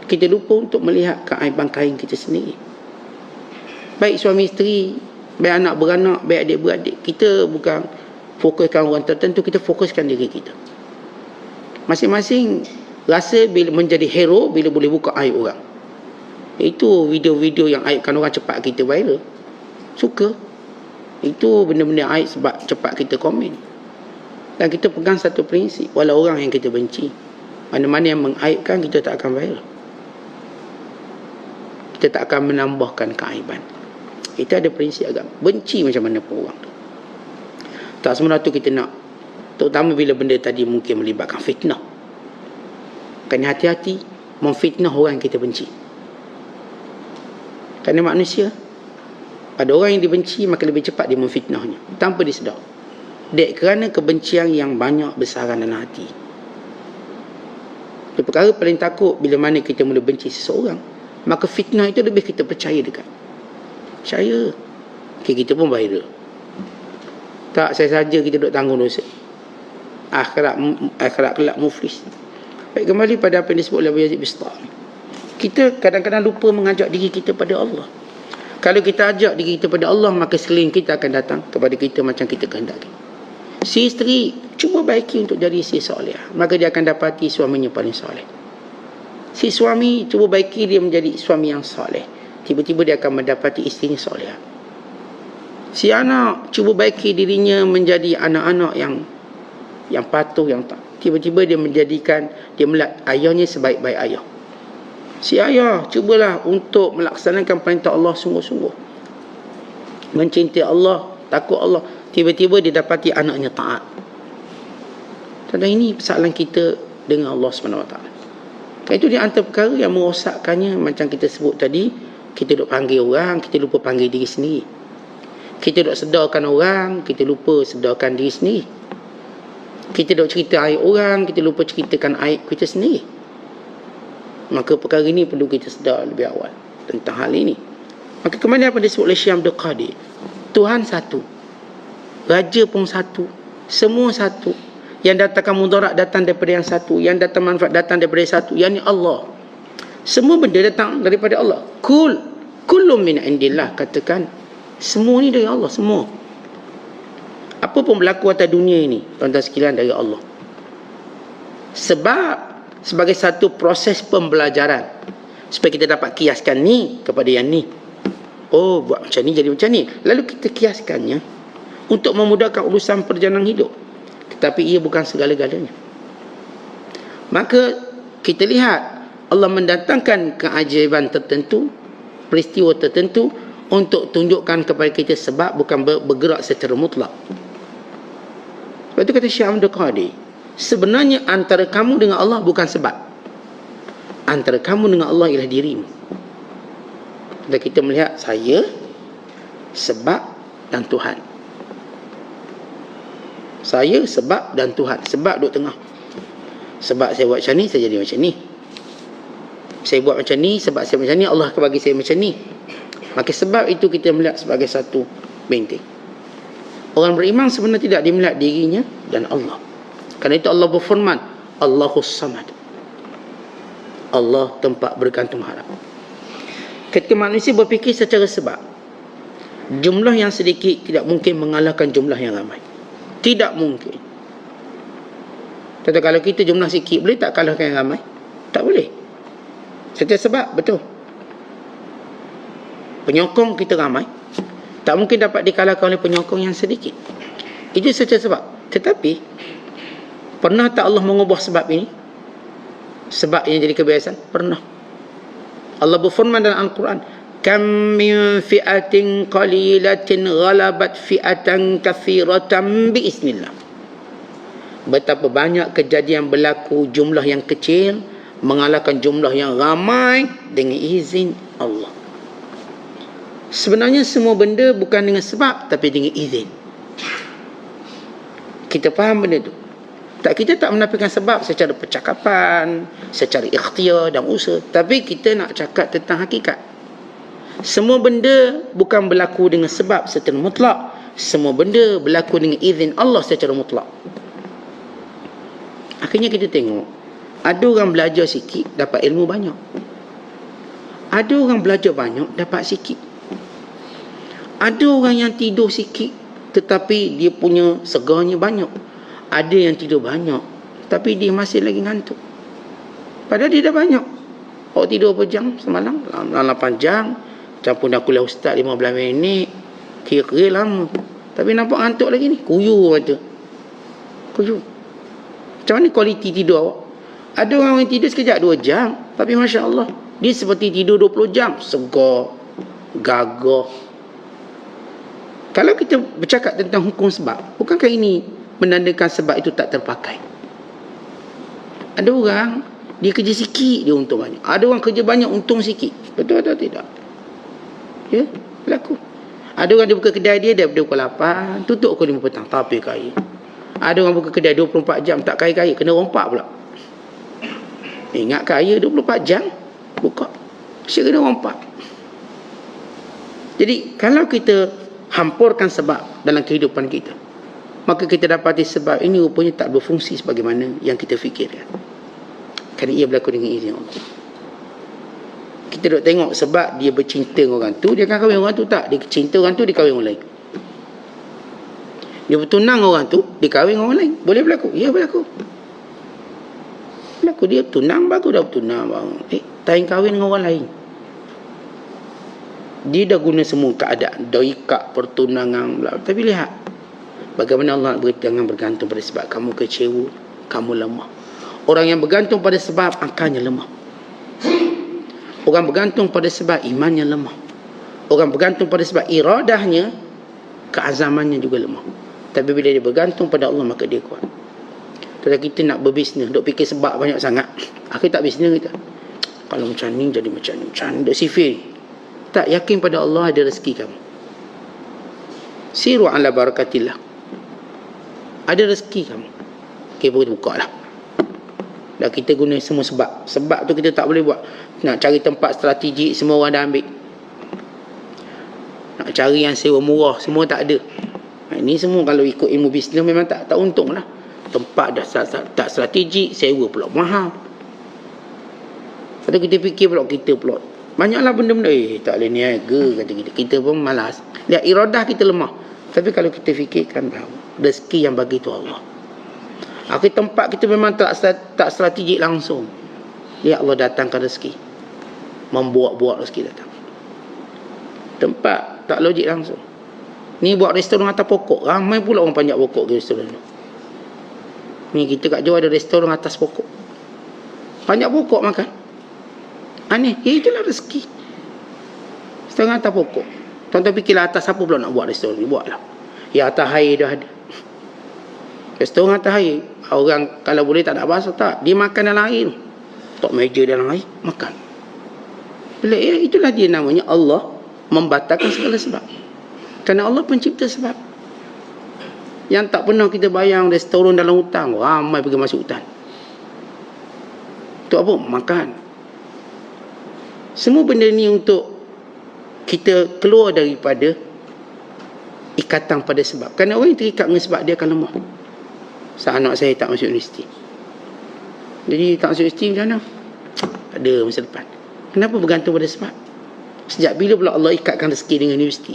Kita lupa untuk melihat keaiban kain kita sendiri. Baik suami isteri, baik anak beranak, baik adik beradik, kita bukan fokuskan orang tertentu, kita fokuskan diri kita. Masing-masing rasa bila menjadi hero bila boleh buka aib orang. Itu video-video yang aibkan orang cepat kita viral. Suka. Itu benda-benda aib sebab cepat kita komen. Dan kita pegang satu prinsip, walau orang yang kita benci, mana-mana yang mengaibkan, kita tak akan viral. Kita tak akan menambahkan keaiban. Kita ada prinsip agama. Benci macam mana pun orang tu. Tak semua tu kita nak. Terutama bila benda tadi mungkin melibatkan fitnah. Kena hati-hati memfitnah orang yang kita benci. Kerana manusia, pada orang yang dibenci, maka lebih cepat dia memfitnahnya tanpa disedar. Kerana kebencian yang banyak besaran dalam hati. Perkara paling takut bila mana kita mula benci seseorang, maka fitnah itu lebih kita percaya dekat. Percaya. Kita pun viral. Tak saya saja kita duk tanggung dosa. Akhirat kelak muflis. Baik, kembali pada apa yang disebut oleh Abu Yazid Bistami. Kita kadang-kadang lupa mengajak diri kita pada Allah. Kalau kita ajak diri kita pada Allah, maka sekeliling kita akan datang kepada kita macam kita kehendaki. Si isteri cuba baiki untuk jadi isteri soleh, maka dia akan dapati suaminya paling soleh. Si suami cuba baiki dia menjadi suami yang soleh, tiba-tiba dia akan mendapati isterinya soleh. Si anak cuba baiki dirinya menjadi anak-anak yang patuh, yang tak, tiba-tiba dia melihat ayahnya sebaik-baik ayah. Si ayah cubalah untuk melaksanakan perintah Allah sungguh-sungguh, mencintai Allah, takut Allah, tiba-tiba dia dapati anaknya taat. Dan ini persoalan kita dengan Allah SWT. Itu di antara perkara yang merosakkannya. Macam kita sebut tadi, kita duk panggil orang, kita lupa panggil diri sendiri. Kita duk sedarkan orang, kita lupa sedarkan diri sendiri. Kita duk cerita aib orang, kita lupa ceritakan aib kita sendiri. Maka perkara ini perlu kita sedar lebih awal tentang hal ini. Maka kembali apa disebut oleh Syekh Abdul Qadir, Tuhan satu, Raja pun satu, semua satu. Yang datangkan mudarat datang daripada yang satu, yang datang manfaat datang daripada yang satu, yakni Allah. Semua benda datang daripada Allah. Kullum min indillah, katakan semua ni dari Allah, semua. Apa pun berlaku atas dunia ini, tuan-tuan sekalian, dari Allah. Sebab sebagai satu proses pembelajaran, supaya kita dapat kiaskan ni kepada yang ni. Oh, buat macam ni jadi macam ni. Lalu kita kiaskannya untuk memudahkan urusan perjalanan hidup. Tetapi ia bukan segala-galanya. Maka kita lihat Allah mendatangkan keajaiban tertentu, peristiwa tertentu untuk tunjukkan kepada kita sebab, bukan bergerak secara mutlak. Sebab itu kata Syekh Abdul Qadir, sebenarnya antara kamu dengan Allah bukan sebab. Antara kamu dengan Allah ialah dirimu. Dan kita melihat saya, sebab dan Tuhan. Saya, sebab dan Tuhan. Sebab duduk tengah. Sebab saya buat macam ni, saya jadi macam ni. Saya buat macam ni, sebab saya macam ni, Allah akan bagi saya macam ni. Maka sebab itu kita melihat sebagai satu benteng. Orang beriman sebenarnya tidak dia melihat dirinya dan Allah. Kerana itu Allah berfirman, Allahus Samad. Allah tempat bergantung harap. Ketika manusia berfikir secara sebab, jumlah yang sedikit tidak mungkin mengalahkan jumlah yang ramai. Tidak mungkin. Tetapi kalau kita jumlah sikit, boleh tak kalahkan yang ramai? Tak boleh. Secara sebab, betul. Penyokong kita ramai, tak mungkin dapat dikalahkan oleh penyokong yang sedikit. Itu secara sebab. Tetapi pernah tak Allah mengubah sebab ini? Sebab yang jadi kebiasaan? Pernah. Allah berfirman dalam Al-Quran, kam min fi'atin qalilatin ghalabat fi'atan kathiratan biiznillah. Betapa banyak kejadian berlaku, jumlah yang kecil mengalahkan jumlah yang ramai dengan izin Allah. Sebenarnya semua benda bukan dengan sebab, tapi dengan izin. Kita faham benda tu. Kita tak menafikan sebab secara percakapan, secara ikhtiar dan usaha. Tapi kita nak cakap tentang hakikat. Semua benda bukan berlaku dengan sebab secara mutlak. Semua benda berlaku dengan izin Allah secara mutlak. Akhirnya kita tengok, ada orang belajar sikit dapat ilmu banyak. Ada orang belajar banyak dapat sikit. Ada orang yang tidur sikit tetapi dia punya segarnya banyak. Ada yang tidur banyak tapi dia masih lagi ngantuk, padahal dia dah banyak. Awak tidur berapa jam semalam? 8 jam. Campur dah kuliah ustaz 15 minit. Kira-kira lama. Tapi nampak ngantuk lagi ni. Kuyur mata. Kuyur. Macam mana kualiti tidur awak? Ada orang yang tidur sekejap 2 jam, tapi Masya Allah, dia seperti tidur 20 jam. Segar, gagah. Kalau kita bercakap tentang hukum sebab, bukankah ini menandakan sebab itu tak terpakai? Ada orang, dia kerja sikit, dia untung banyak. Ada orang kerja banyak, untung sikit. Betul atau tidak? Ya, berlaku. Ada orang dia buka kedai dia daripada pukul 8, tutup pukul 5 petang, tapi kaya. Ada orang buka kedai 24 jam, tak kaya-kaya, kena rompak pula. Ingat kaya 24 jam, buka. Mesti kena rompak. Jadi, kalau kita hampurkan sebab dalam kehidupan kita, maka kita dapati sebab ini rupanya tak berfungsi sebagaimana yang kita fikirkan. Kerana ia berlaku dengan izin Allah. Kita duk tengok sebab dia bercinta dengan orang tu, dia akan kahwin orang tu. Tak, dia cinta orang tu, dia kahwin orang lain. Dia bertunang orang tu, dia kahwin orang lain. Boleh berlaku? Ya, berlaku. Berlaku. Dia tunang, baru dah bertunang. Tak kahwin dengan orang lain. Dia dah guna semua keadaan, dah ikat pertunangan bla. Tapi lihat bagaimana Allah jangan bergantung pada sebab kamu kecewa, kamu lemah. Orang yang bergantung pada sebab akalnya lemah. Orang bergantung pada sebab imannya lemah. Orang bergantung pada sebab iradahnya, keazamannya juga lemah. Tapi bila dia bergantung pada Allah, maka dia kuat. Kalau kita nak berbisnes, duk fikir sebab banyak sangat, akhir tak bisnes kita. Kalau macam ni jadi macam ni, duk sifir. Tak yakin pada Allah, ada rezeki kamu. Siru ala barakatillah. Ada rezeki kamu. Okay, perut buka lah. Dah kita guna semua sebab. Sebab tu kita tak boleh buat. Nak cari tempat strategik, semua orang dah ambil. Nak cari yang sewa murah, semua tak ada. Ini semua kalau ikut ilmu bisnes memang tak untung lah. Tempat dah tak strategik, sewa pula mahal. Lepas kita fikir pula kita pula. Banyaklah benda-benda. Tak boleh niaga, kata kita. Kita pun malas. Lihat, iradah kita lemah. Tapi kalau kita fikirkan bahawa rezeki yang bagi tu Allah. Akhir tempat kita memang tak strategik langsung. Lihat Allah datangkan rezeki. Membuat-buat rezeki datang. Tempat tak logik langsung. Ni buat restoran atas pokok. Ramai pula orang panjat pokok ke restoran tu. Ni kita kat Johor ada restoran atas pokok. Panjat pokok makan. Aneh. Ya, itulah rezeki. Setengah atas pokok. Tuan-tuan fikirlah atas apa pula nak buat restoran ni. Buatlah. Ya, atas air dah ada. Restoran atas air. Orang kalau boleh tak nak basuh, tak. Dia makan dalam air. Tok meja dalam air. Makan. Bila, ya, itulah dia namanya Allah membatalkan segala sebab. Kerana Allah pencipta sebab. Yang tak pernah kita bayang restoran dalam hutan. Ramai pergi masuk hutan. Untuk apa? Makan. Semua benda ni untuk kita keluar daripada ikatan pada sebab. Kerana orang yang terikat dengan sebab, dia akan lemah. Anak saya tak masuk universiti. Jadi tak masuk universiti macam mana? Ada masa depan. Kenapa bergantung pada sebab? Sejak bila pula Allah ikatkan rezeki dengan universiti?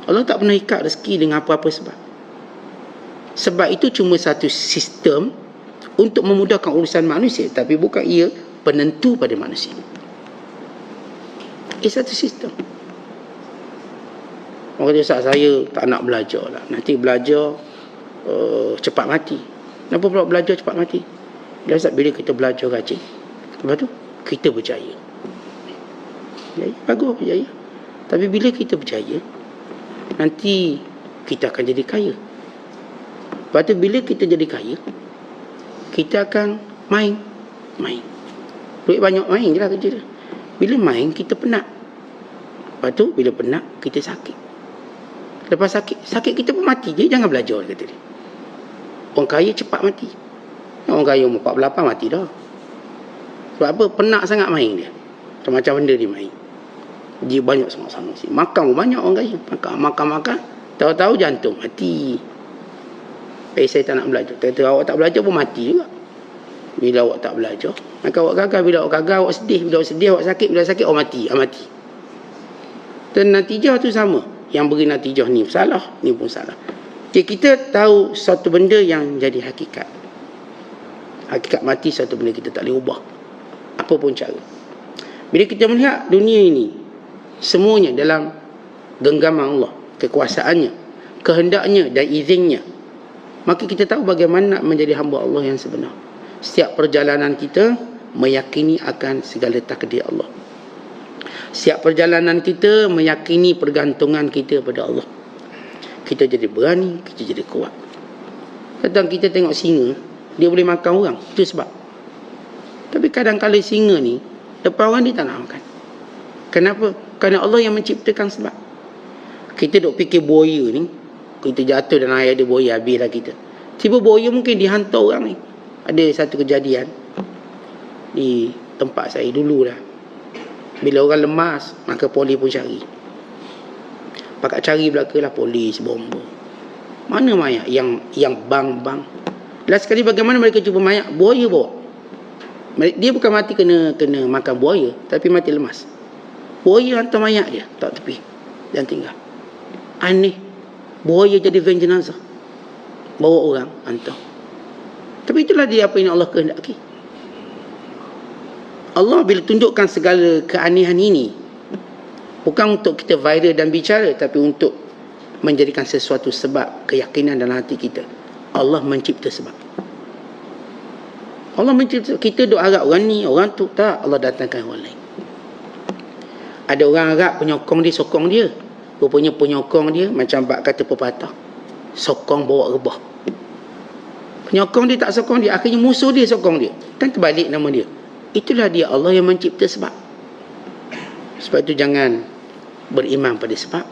Allah tak pernah ikat rezeki dengan apa-apa sebab. Sebab itu cuma satu sistem untuk memudahkan urusan manusia, tapi bukan ia penentu pada manusia. Ia satu sistem. Orang kata, Ustaz, saya tak nak belajar lah. Nanti belajar cepat mati. Kenapa pula belajar cepat mati? Dia Ustaz, bila kita belajar rajin, lepas tu kita berjaya. Bagus, berjaya. Tapi bila kita berjaya, nanti kita akan jadi kaya. Lepas tu bila kita jadi kaya, kita akan main. Duit banyak, main je lah kerja dia. Bila main, kita penat. Lepas tu bila penat, kita sakit. Lepas sakit kita pun mati je. Jangan belajar, kata dia. Orang kaya cepat mati. Orang kaya umur 48 mati dah. Sebab apa? Penat sangat main dia. Macam-macam benda dia main. Dia banyak sama-sama. Makan pun banyak orang kaya. Makan. Tahu-tahu jantung mati. Saya tak nak belajar. Kata awak tak belajar pun mati juga. Bila awak tak belajar, maka awak gagal. Bila awak gagal, awak sedih. Bila awak sedih, awak sakit. Bila sakit, awak mati. Dan natijah tu sama. Yang beri natijah ni salah, ni pun salah. Jadi kita tahu satu benda yang jadi hakikat. Hakikat mati satu benda kita tak boleh ubah. Apa pun cara. Bila kita melihat dunia ini, semuanya dalam genggaman Allah, kekuasaannya, kehendaknya dan izinnya, maka kita tahu bagaimana menjadi hamba Allah yang sebenar. Setiap perjalanan kita meyakini akan segala takdir Allah. Setiap perjalanan kita meyakini pergantungan kita pada Allah. Kita jadi berani, kita jadi kuat. Kadang kita tengok singa, dia boleh makan orang. Itu sebab. Tapi kadang-kadang singa ni, depan orang dia tak nak makan. Kenapa? Kerana Allah yang menciptakan sebab. Kita duk fikir buaya ni, kita jatuh dalam air ada buaya, habislah kita. Tiba buaya mungkin dihantar orang ni. Ada satu kejadian di tempat saya dulu dah. Bila orang lemas, maka polis pun cari. Pakat cari belakalah polis, bomba. Mana mayat yang bang. Last sekali bagaimana mereka jumpa mayat? Buaya bawa. Dia bukan mati kena makan buaya, tapi mati lemas. Buaya hantar mayat dia tak tepi dan tinggal. Aneh. Buaya jadi van jenazah, bawa orang hantar. Tapi itulah dia apa yang Allah kehendaki. Allah bila tunjukkan segala keanehan ini, bukan untuk kita viral dan bicara, tapi untuk menjadikan sesuatu sebab keyakinan dalam hati kita. Allah mencipta sebab. Allah mencipta. Kita duk harap orang ni, orang tu. Tak, Allah datangkan orang lain. Ada orang harap penyokong dia sokong dia. Rupanya penyokong dia macam bab kata pepatah, sokong bawa rebah. Penyokong dia tak sokong dia, akhirnya musuh dia sokong dia. Kan terbalik nama dia. Itulah dia Allah yang mencipta sebab. Sebab itu jangan beriman pada sebab,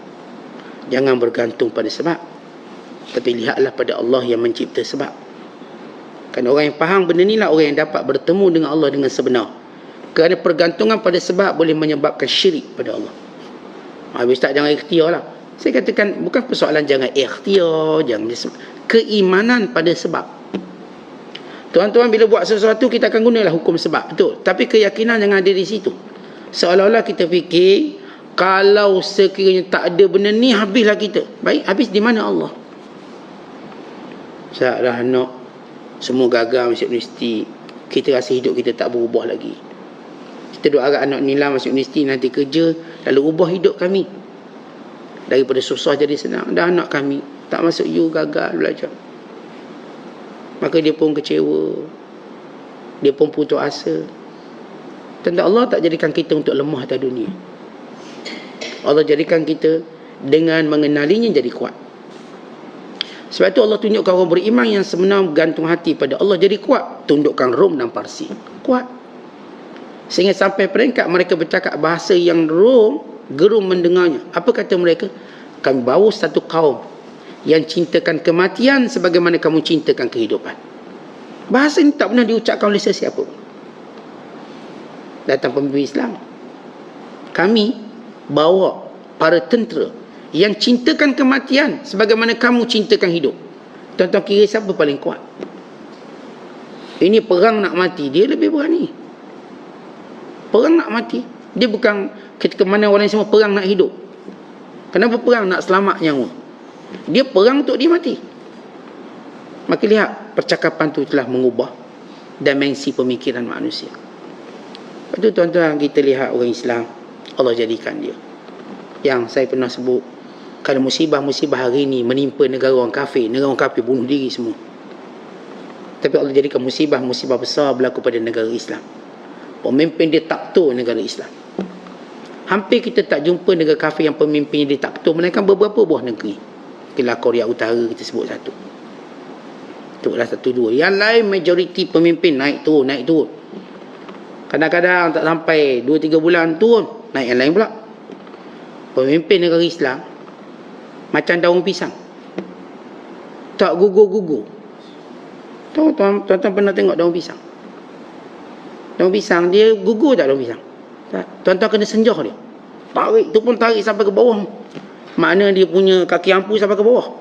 jangan bergantung pada sebab, tapi lihatlah pada Allah yang mencipta sebab. Kerana orang yang faham benda ni lah orang yang dapat bertemu dengan Allah dengan sebenar. Kerana pergantungan pada sebab boleh menyebabkan syirik pada Allah. Habis tak, jangan ikhtiar lah. Saya katakan bukan persoalan jangan ikhtiar, jangan keimanan pada sebab. Tuan-tuan, bila buat sesuatu kita akan gunalah hukum sebab, betul. Tapi keyakinan jangan ada di situ. Seolah-olah kita fikir kalau sekiranya tak ada benda ni, habislah kita. Baik, habis di mana Allah? Ustaz dah anak semua gagal masuk universiti, kita rasa hidup kita tak berubah lagi. Kita doa agak anak nila masuk universiti, nanti kerja, lalu ubah hidup kami. Daripada susah jadi senang. Dah anak kami tak masuk U, gagal belajar. Maka dia pun kecewa, dia pun putus asa. Tentang Allah tak jadikan kita untuk lemah atas dunia. Allah jadikan kita dengan mengenalinya jadi kuat. Sebab itu Allah tunjukkan orang beriman yang sebenar bergantung hati pada Allah jadi kuat. Tundukkan Rom dan Parsi, kuat. Sehingga sampai peringkat mereka bercakap bahasa yang Rom gerum mendengarnya. Apa kata mereka? Kami bawa satu kaum yang cintakan kematian sebagaimana kamu cintakan kehidupan. Bahasa ini tak pernah diucapkan oleh sesiapa. Datang pemimpin Islam, kami bawa para tentera yang cintakan kematian sebagaimana kamu cintakan hidup. Tuan-tuan kira siapa paling kuat? Ini perang nak mati, dia lebih berani. Perang nak mati, dia bukan ketika mana orang semua perang nak hidup. Kenapa perang? Nak selamat nyawa. Dia perang untuk dia mati. Maka lihat, percakapan itu telah mengubah dimensi pemikiran manusia. Lepas itu tuan-tuan, kita lihat orang Islam, Allah jadikan dia. Yang saya pernah sebut, kalau musibah-musibah hari ini menimpa negara orang kafir bunuh diri semua. Tapi Allah jadikan musibah-musibah besar berlaku pada negara Islam. Pemimpin dia taktur negara Islam. Hampir kita tak jumpa negara kafir yang pemimpinnya dia taktur, melainkan beberapa buah negeri. Kira Korea Utara kita sebut satu. Itulah satu dua. Yang lain majoriti pemimpin naik turun. Kadang-kadang tak sampai 2-3 bulan turun, naik yang lain pula. Pemimpin negara Islam macam daun pisang, tak gugur-gugur. Tuan-tuan pernah tengok daun pisang? Daun pisang dia gugur tak daun pisang? Tak. Tuan-tuan kena senjah dia. Tarik tu pun tarik sampai ke bawah. Makna dia punya kaki ampu sampai ke bawah.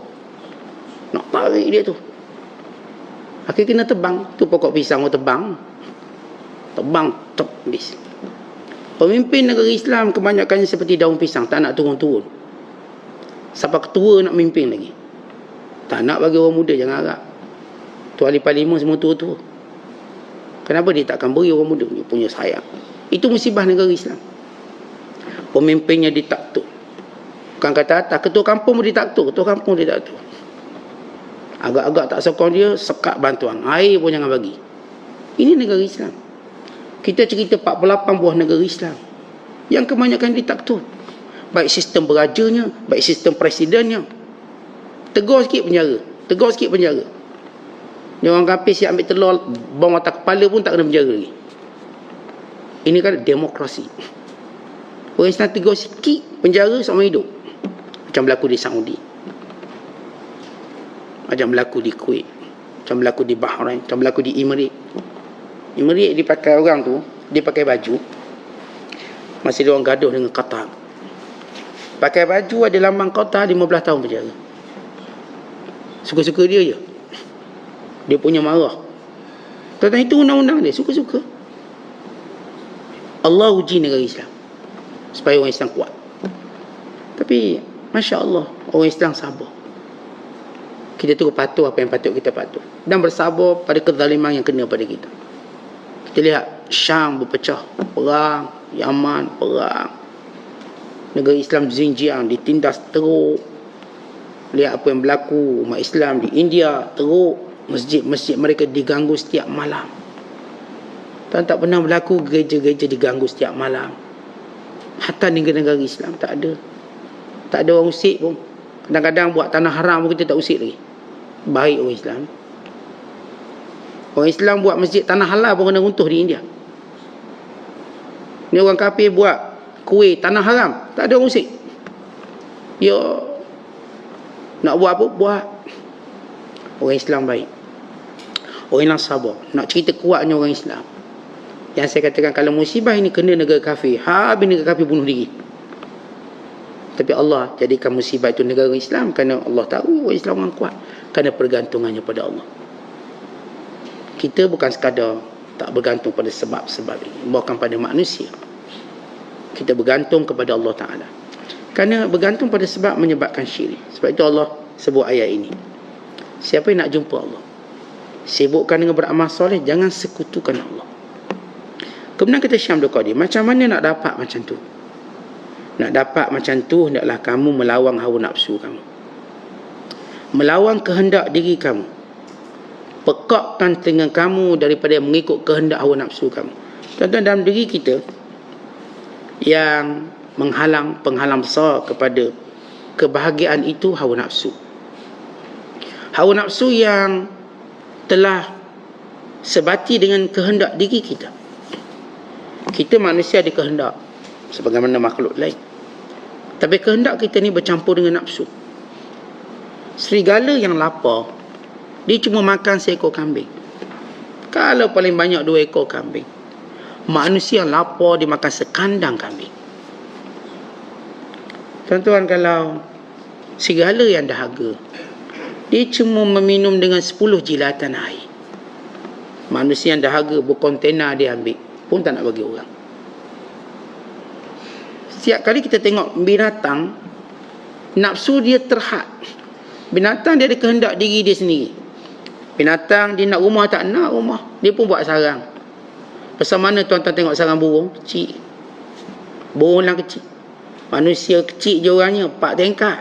Nak tarik dia tu. Akhir kena tebang. Tu pokok pisang tebang. Tebang tok habis. Pemimpin negara Islam kebanyakannya seperti daun pisang, tak nak turun-turun. Sampai ketua nak memimpin lagi. Tak nak bagi orang muda, jangan harap. Tu ahli parlimen semua tua-tua. Kenapa dia takkan beri orang muda? Dia punya sayang. Itu musibah negara Islam. Pemimpinnya ditaktur. Bukan kata atas, ketua kampung pun ditaktur. Agak-agak tak sokong dia, sekat bantuan. Air pun jangan bagi. Ini negara Islam. Kita cerita 48 buah negara Islam yang kebanyakan ditaktur. Baik sistem berajanya, baik sistem presidennya. Tegur sikit penjara. Dia orang kafir siap ambil telur bom atas kepala pun tak kena penjara lagi. Ini kan demokrasi. Orang Islam tegur sikit, penjara sama hidup. Macam berlaku di Saudi, macam berlaku di Kuwait, macam berlaku di Bahrain, macam berlaku di Emirates. Emirates dipakai orang tu, dia pakai baju, masih dia orang gaduh dengan Qatar. Pakai baju ada lambang Qatar, 15 tahun penjara. Suka-suka dia je. Dia punya marah. Tentang itu undang-undang dia, suka-suka. Allah uji negara Islam supaya orang Islam kuat. Tapi Masya Allah, orang Islam sabar. Kita terus patuh apa yang patut kita patuh, dan bersabar pada kezaliman yang kena pada kita. Kita lihat Syam berpecah, perang, Yaman perang, negara Islam Xinjiang ditindas teruk. Lihat apa yang berlaku umat Islam di India, teruk. Masjid-masjid mereka diganggu setiap malam. Tak pernah berlaku gereja-gereja diganggu setiap malam. Hatta negara-negara Islam tak ada. Tak ada orang usik pun. Kadang-kadang buat tanah haram pun kita tak usik lagi. Baik orang Islam. Orang Islam buat masjid tanah halal pun kena runtuh di India. Ni orang kafir buat kuih tanah haram, tak ada orang usik. Ya, nak buat apa? Buat. Orang Islam baik. Orang Islam sabar. Nak cerita kuatnya orang Islam. Yang saya katakan, kalau musibah ini kena negara kafir, habis negara kafir bunuh diri. Tapi Allah jadikan musibah itu negara Islam kerana Allah tahu orang Islam orang kuat, kerana pergantungannya pada Allah. Kita bukan sekadar tak bergantung pada sebab-sebab ini, bukan pada manusia. Kita bergantung kepada Allah Ta'ala. Kerana bergantung pada sebab menyebabkan syirik. Sebab itu Allah sebut ayat ini. Siapa yang nak jumpa Allah, sibukkan dengan beramal soleh, jangan sekutukan Allah. Kemudian kata Syekh Abdul Qadir, macam mana nak dapat macam tu? Nak dapat macam tu, hendaklah kamu melawan hawa nafsu kamu, melawan kehendak diri kamu, pekakkan telinga kamu daripada mengikut kehendak hawa nafsu kamu. Tuan-tuan, dalam diri kita yang penghalang besar kepada kebahagiaan itu hawa nafsu. Hawa nafsu yang telah sebati dengan kehendak diri kita. Kita manusia ada kehendak sebagaimana makhluk lain, tapi kehendak kita ni bercampur dengan nafsu. Serigala yang lapar, dia cuma makan seekor kambing. Kalau paling banyak 2 ekor kambing. Manusia yang lapar, dia makan sekandang kambing. Tuan-tuan, kalau serigala yang dahaga, dia cuma meminum dengan 10 jilatan air. Manusia yang dahaga berkontena dia ambil, pun tak nak bagi orang. Setiap kali kita tengok binatang, nafsu dia terhad. Binatang dia ada kehendak diri dia sendiri. Binatang dia nak rumah, tak nak rumah, dia pun buat sarang. Pasal mana tuan-tuan tengok sarang burung kecil? Burung lah kecil. Manusia kecil je orangnya, 4 tingkat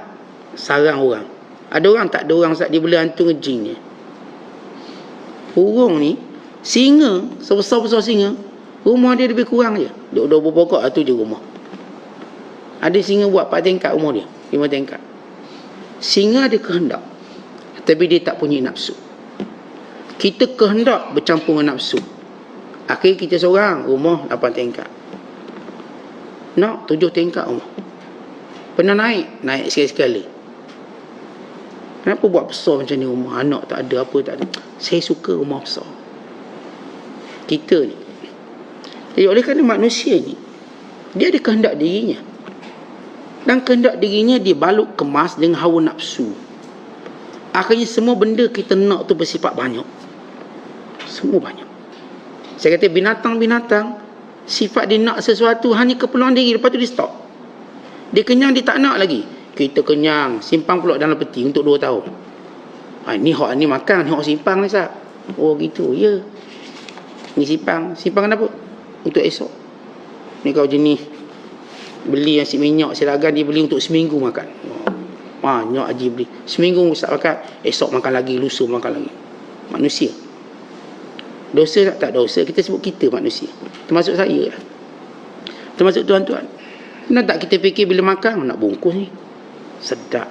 sarang orang. Ada orang tak ada orang, dia boleh hantu ngejing dia. Burung ni, singa, sebesar-besar singa, rumah dia lebih kurang je, duduk 2 pokok, tu je rumah. Ada singa buat 4 tingkat rumah dia, 5 tingkat. Singa ada kehendak, tapi dia tak punya nafsu. Kita kehendak bercampur dengan nafsu. Akhir kita seorang, rumah 8 tingkat. Nak 7 tingkat rumah. Pernah naik sekali-sekali. Kenapa buat besar macam ni rumah? Anak tak ada, apa tak ada. Saya suka rumah besar. Kita ni. Jadi oleh kerana manusia ni, dia ada kehendak dirinya. Dan kehendak dirinya dia balut kemas dengan hawa nafsu. Akhirnya semua benda kita nak tu bersifat banyak. Semua banyak. Saya kata binatang-binatang, sifat dia nak sesuatu hanya keperluan diri, lepas tu dia stop. Dia kenyang, dia tak nak lagi. Kita kenyang, simpan pula dalam peti untuk 2 tahun. Ni hak ni makan, ni hak simpang ni sah. Oh gitu, ya. Ni simpang kenapa? Untuk esok. Ni kau jenis beli nasi minyak siragan, dia beli untuk seminggu makan. Nyok haji beli seminggu tak makan, esok makan lagi, lusa makan lagi. Manusia. Dosa tak dosa, kita sebut kita manusia. Termasuk saya lah. Termasuk tuan-tuan. Nak tak kita fikir bila makan, nak bungkus ni sedap.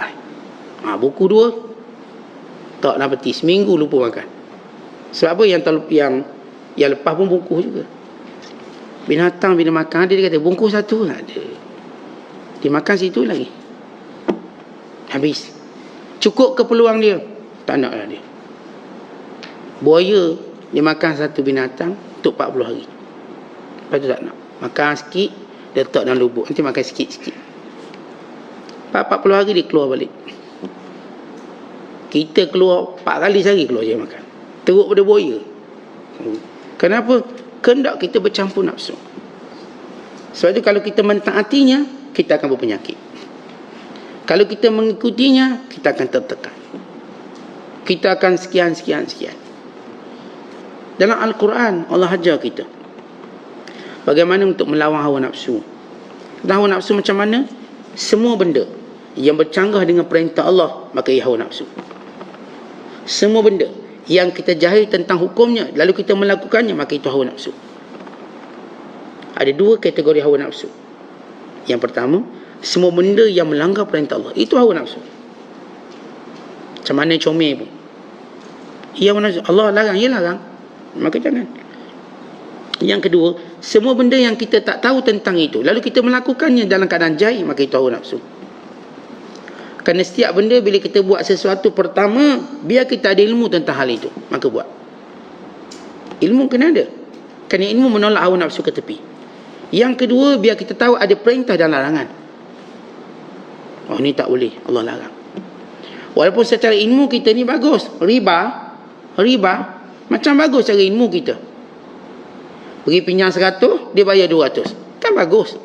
Buku 2 tak nak peti, seminggu lupa makan. Sebab apa? Yang lepas pun bungkus juga. Binatang bila makan, dia kata bungkus 1 ada. Dia makan situ lagi, habis. Cukup keperluan dia, tak nak lah dia. Buaya, dia makan 1 binatang untuk 40 hari. Lepas tu tak nak. Makan sikit, dia letak dalam lubuk, nanti makan sikit-sikit. 40 hari dia keluar balik. Kita keluar 4 kali sehari keluar je makan. Teruk pada buaya. Kenapa? Kehendak kita bercampur nafsu. Sebab itu kalau kita mentaatinya, kita akan berpenyakit. Kalau kita mengikutinya, kita akan tertekan. Kita akan sekian. Dalam Al-Quran, Allah ajar kita bagaimana untuk melawan hawa nafsu. Dan hawa nafsu macam mana? Semua benda yang bercanggah dengan perintah Allah, maka ia hawa nafsu. Semua benda yang kita jahil tentang hukumnya, lalu kita melakukannya, maka itu hawa nafsu. Ada dua kategori hawa nafsu. Yang pertama, semua benda yang melanggar perintah Allah, itu hawa nafsu. Macam mana comel pun, ia hawa nafsu. Allah larang, ia larang, maka jangan. Yang kedua, semua benda yang kita tak tahu tentang itu, lalu kita melakukannya dalam keadaan jahil, maka itu hawa nafsu. Kerana setiap benda bila kita buat sesuatu, pertama, biar kita ada ilmu tentang hal itu, maka buat. Ilmu kena ada. Kerana ilmu menolak hawa nafsu ke tepi. Yang kedua, biar kita tahu ada perintah dan larangan. Oh, ni tak boleh, Allah larang. Walaupun secara ilmu kita ni bagus. Riba macam bagus cara ilmu kita. Beri pinjam 100, dia bayar 200. Kan bagus.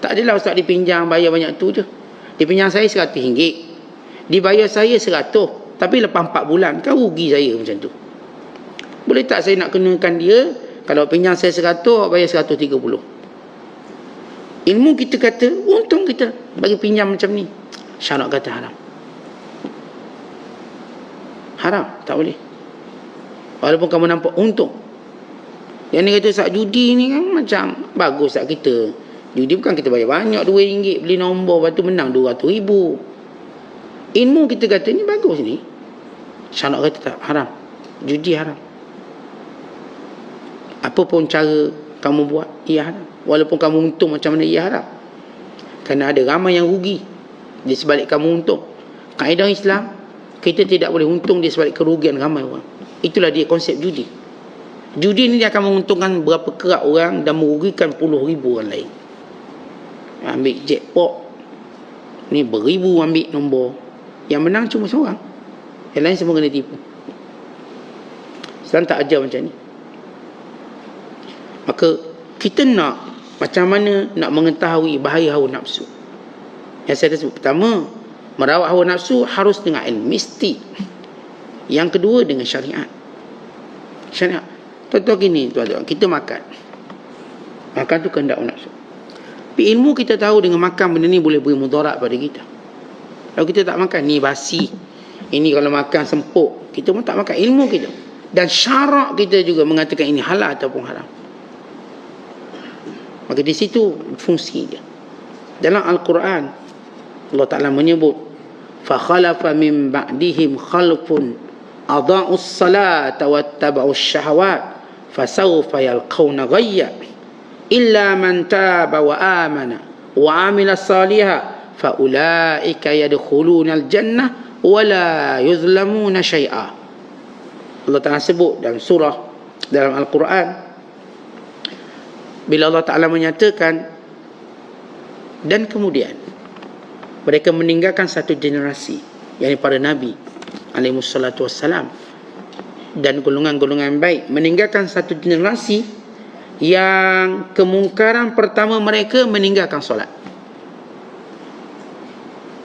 Tak adalah ustaz dipinjam bayar banyak tu je. Dia pinjam saya RM100, dibayar saya 100, tapi lepas 4 bulan kan rugi saya macam tu. Boleh tak saya nak kenakan dia, kalau pinjam saya 100, bayar 130? Ilmu kita kata untung kita bagi pinjam macam ni. Syarak kata haram. Haram, tak boleh. Walaupun kamu nampak untung. Yang ni kata saat judi ni kan macam bagus tak kita. Judi bukan kita bayar banyak, RM2 beli nombor, lepas tu menang RM200,000. Ilmu kita kata ni bagus ni. Syarak kata tak, haram. Judi haram. Apa pun cara kamu buat, ia haram. Walaupun kamu untung macam mana, ia haram. Kerana ada ramai yang rugi di sebalik kamu untung. Kaedah Islam, kita tidak boleh untung di sebalik kerugian ramai orang. Itulah dia konsep judi. Judi ni dia akan menguntungkan berapa kerak orang dan merugikan puluh ribu orang lain. Ambil jackpot ni beribu, ambil nombor, yang menang cuma seorang, yang lain semua kena tipu. Islam tak ajar macam ni. Maka kita nak macam mana nak mengetahui bahaya hawa nafsu. Yang saya sebut, pertama, merawat hawa nafsu harus dengan ilmu, mesti. Yang kedua, dengan syariat. Syariat. Contoh gini tuan-tuan, kita makan tu kehendak hawa nafsu. Tapi ilmu kita tahu dengan makan benda ni boleh beri mudarat pada kita. Kalau kita tak makan, ni basi, ini kalau makan sempuk, kita pun tak makan. Ilmu kita dan syarak kita juga mengatakan ini halal ataupun haram. Maka di situ fungsi dia. Dalam Al-Quran, Allah Ta'ala menyebut, فَخَلَفَ مِنْ بَعْدِهِمْ خَلْفٌ أَضَاعُوا الصَّلَاةَ وَاتَّبَعُوا الشَّهَوَاتِ فَسَوْفَ يَلْقَوْنَ غَيًّا إِلَّا مَنْ تَابَ وَآمَنَ وَعَمِلَ صَالِحًا فَأُولَئِكَ يَدْخُلُونَ الْجَنَّةَ وَلَا يُظْلَمُونَ شَيْئًا. Allah Ta'ala sebut dalam surah, dalam Al-Quran, bila Allah Ta'ala menyatakan, dan kemudian mereka meninggalkan satu generasi, yakni para Nabi alaihissalatu wassalam, dan golongan-golongan baik, meninggalkan satu generasi yang kemungkaran pertama mereka meninggalkan solat,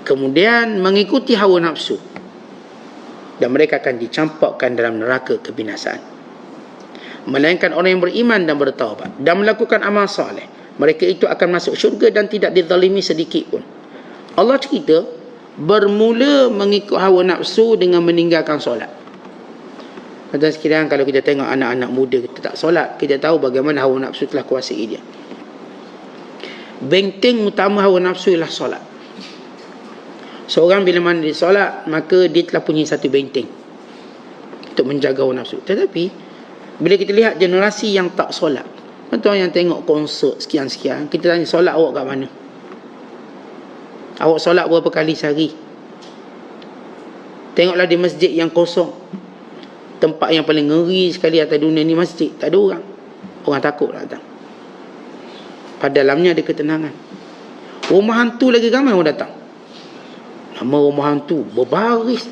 kemudian mengikuti hawa nafsu, dan mereka akan dicampakkan dalam neraka kebinasaan. Melainkan orang yang beriman dan bertaubat dan melakukan amal soleh, mereka itu akan masuk syurga dan tidak dizalimi sedikit pun. Allah cerita bermula mengikut hawa nafsu dengan meninggalkan solat. Dan sekiranya kalau kita tengok anak-anak muda kita tak solat, kita tahu bagaimana hawa nafsu telah kuasai dia. Benteng utama hawa nafsu ialah solat. Seorang bila mana dia solat, maka dia telah punya satu benteng untuk menjaga hawa nafsu. Tetapi bila kita lihat generasi yang tak solat, tuan-tuan yang tengok konsert sekian-sekian, kita tanya, solat awak kat mana? Awak solat berapa kali sehari? Tengoklah di masjid yang kosong, tempat yang paling ngeri sekali atas dunia ni masjid, tak ada orang. Orang takut datang. Pada dalamnya ada ketenangan. Rumah hantu lagi ramai orang datang. Nama rumah hantu berbaris.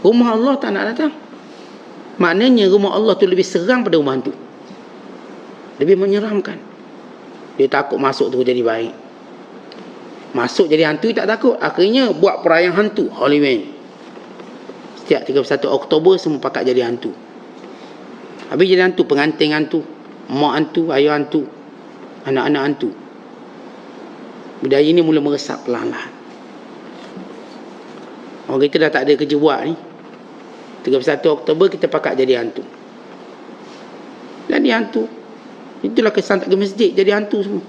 Rumah Allah tak nak datang. Maknanya rumah Allah tu lebih seram pada rumah hantu, lebih menyeramkan. Dia takut masuk tu jadi baik. Masuk jadi hantu tak takut. Akhirnya buat perayaan hantu, Halloween. Setiap 31 Oktober semua pakat jadi hantu. Habis jadi hantu, pengantin hantu, mak hantu, ayah hantu, anak-anak hantu. Budaya ni mula meresap perlahan-lahan. Orang kita dah tak ada kerja buat ni. 31 Oktober kita pakat jadi hantu. Jadi hantu. Itulah kesan tak ke masjid, jadi hantu semua.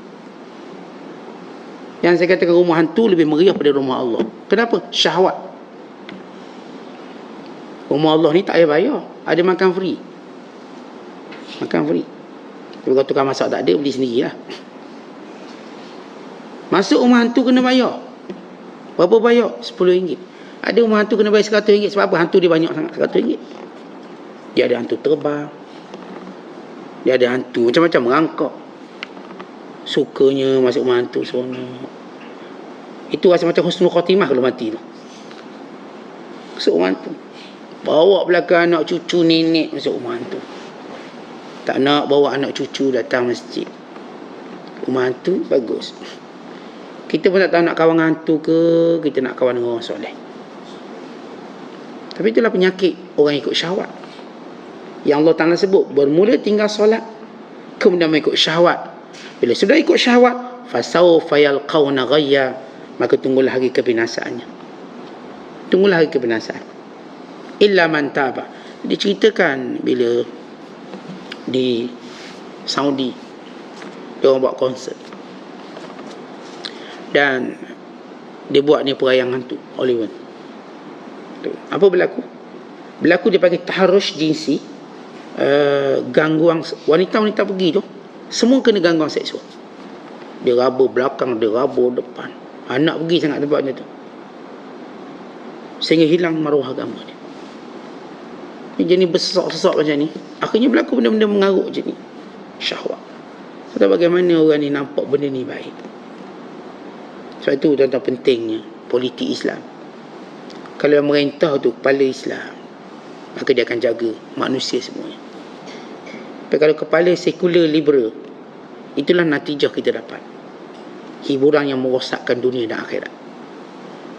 Yang saya katakan rumah hantu lebih meriah pada rumah Allah. Kenapa? Syahwat. Rumah Allah ni tak payah bayar. Ada makan free. Makan free. Tapi kalau tukang masak tak ada, beli sendiri lah. Masuk rumah hantu kena bayar. Berapa bayar? RM10. Ada rumah hantu kena bayar RM100. Sebab apa? Hantu dia banyak sangat, RM100. Dia ada hantu terbang. Dia ada hantu macam-macam merangkak. Sukanya masuk rumah hantu seronok. Itu rasa macam husnul khatimah kalau mati tu. Masuk rumah hantu. Bawa belakang anak cucu nenek masuk rumah hantu. Tak nak bawa anak cucu datang masjid. Rumah hantu bagus. Kita pun tak tahu nak kawan hantu ke, kita nak kawan dengan orang soleh. Tapi itulah penyakit orang ikut syahwat. Yang Allah Ta'ala sebut, bermula tinggal solat, kemudian mengikut syahwat. Bila sudah ikut syahwat, fasawfa yalqawna ghayya, maka tunggulah hari kebinasaannya. Tunggulah hari kebinasaan. Illa man taba. Diceritakan bila di Saudi dia orang buat konsert. Dan dia buat ni perayaan hantu, Hollywood. Apa berlaku? Berlaku dia pakai taharush jinsi, gangguan wanita-wanita pergi tu semua kena gangguan seksual. Dia raba belakang, dia raba depan. Anak pergi sangat tempatnya tu, sehingga hilang maruah agama dia. Dia ni bersesak-sesak macam ni. Akhirnya berlaku benda-benda mengarut macam ni. Syahwat. Atau bagaimana orang ni nampak benda ni baik. Sebab itu tuan-tuan pentingnya politik Islam. Kalau yang merintah tu kepala Islam, maka dia akan jaga manusia semuanya. Tapi kalau kepala sekular liberal, itulah natijah kita dapat. Hiburan yang merosakkan dunia dan akhirat.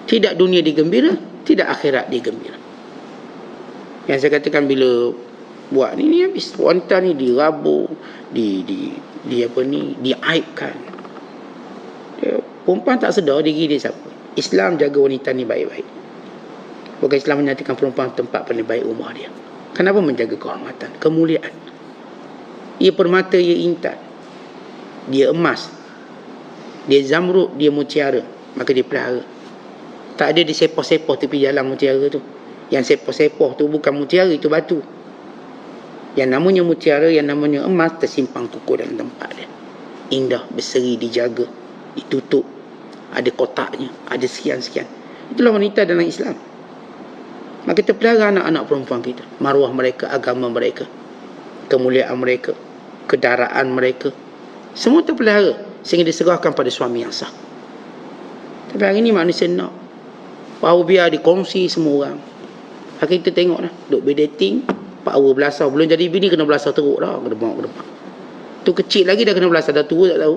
Tidak dunia digembira, tidak akhirat digembira. Yang saya katakan bila buat ni habis. Wanita ni dirabuk, diaibkan. Perempuan tak sedar diri dia siapa. Islam jaga wanita ni baik-baik. Bukan Islam menyatakan perempuan tempat paling baik rumah dia. Kenapa? Menjaga kehormatan, kemuliaan. Ia permata, ia intan. Dia emas. Dia zamrud, dia mutiara. Maka dia pelihara. Tak ada disepoh-sepoh tepi jalan mutiara tu. Yang sepoh-sepoh tu bukan mutiara, itu batu. Yang namanya mutiara, yang namanya emas tersimpan kukuh dalam tempat dia. Indah, berseri, dijaga, ditutup. Ada kotaknya, ada sekian-sekian. Itulah wanita dalam Islam. Maka kita pelihara anak-anak perempuan kita. Maruah mereka, agama mereka, kemuliaan mereka, kedaraan mereka. Semua terpelihara sehingga diserahkan pada suami yang sah. Tapi hari ini manusia nak. Bahawa biar dikongsi semua orang. Hari kita tengok dah. Duk berdating, power belasah. Belum jadi bini kena belasah teruk dah. Kedemang-kedemang. Tu kecil lagi dah kena belasah. Dah tua tak tahu.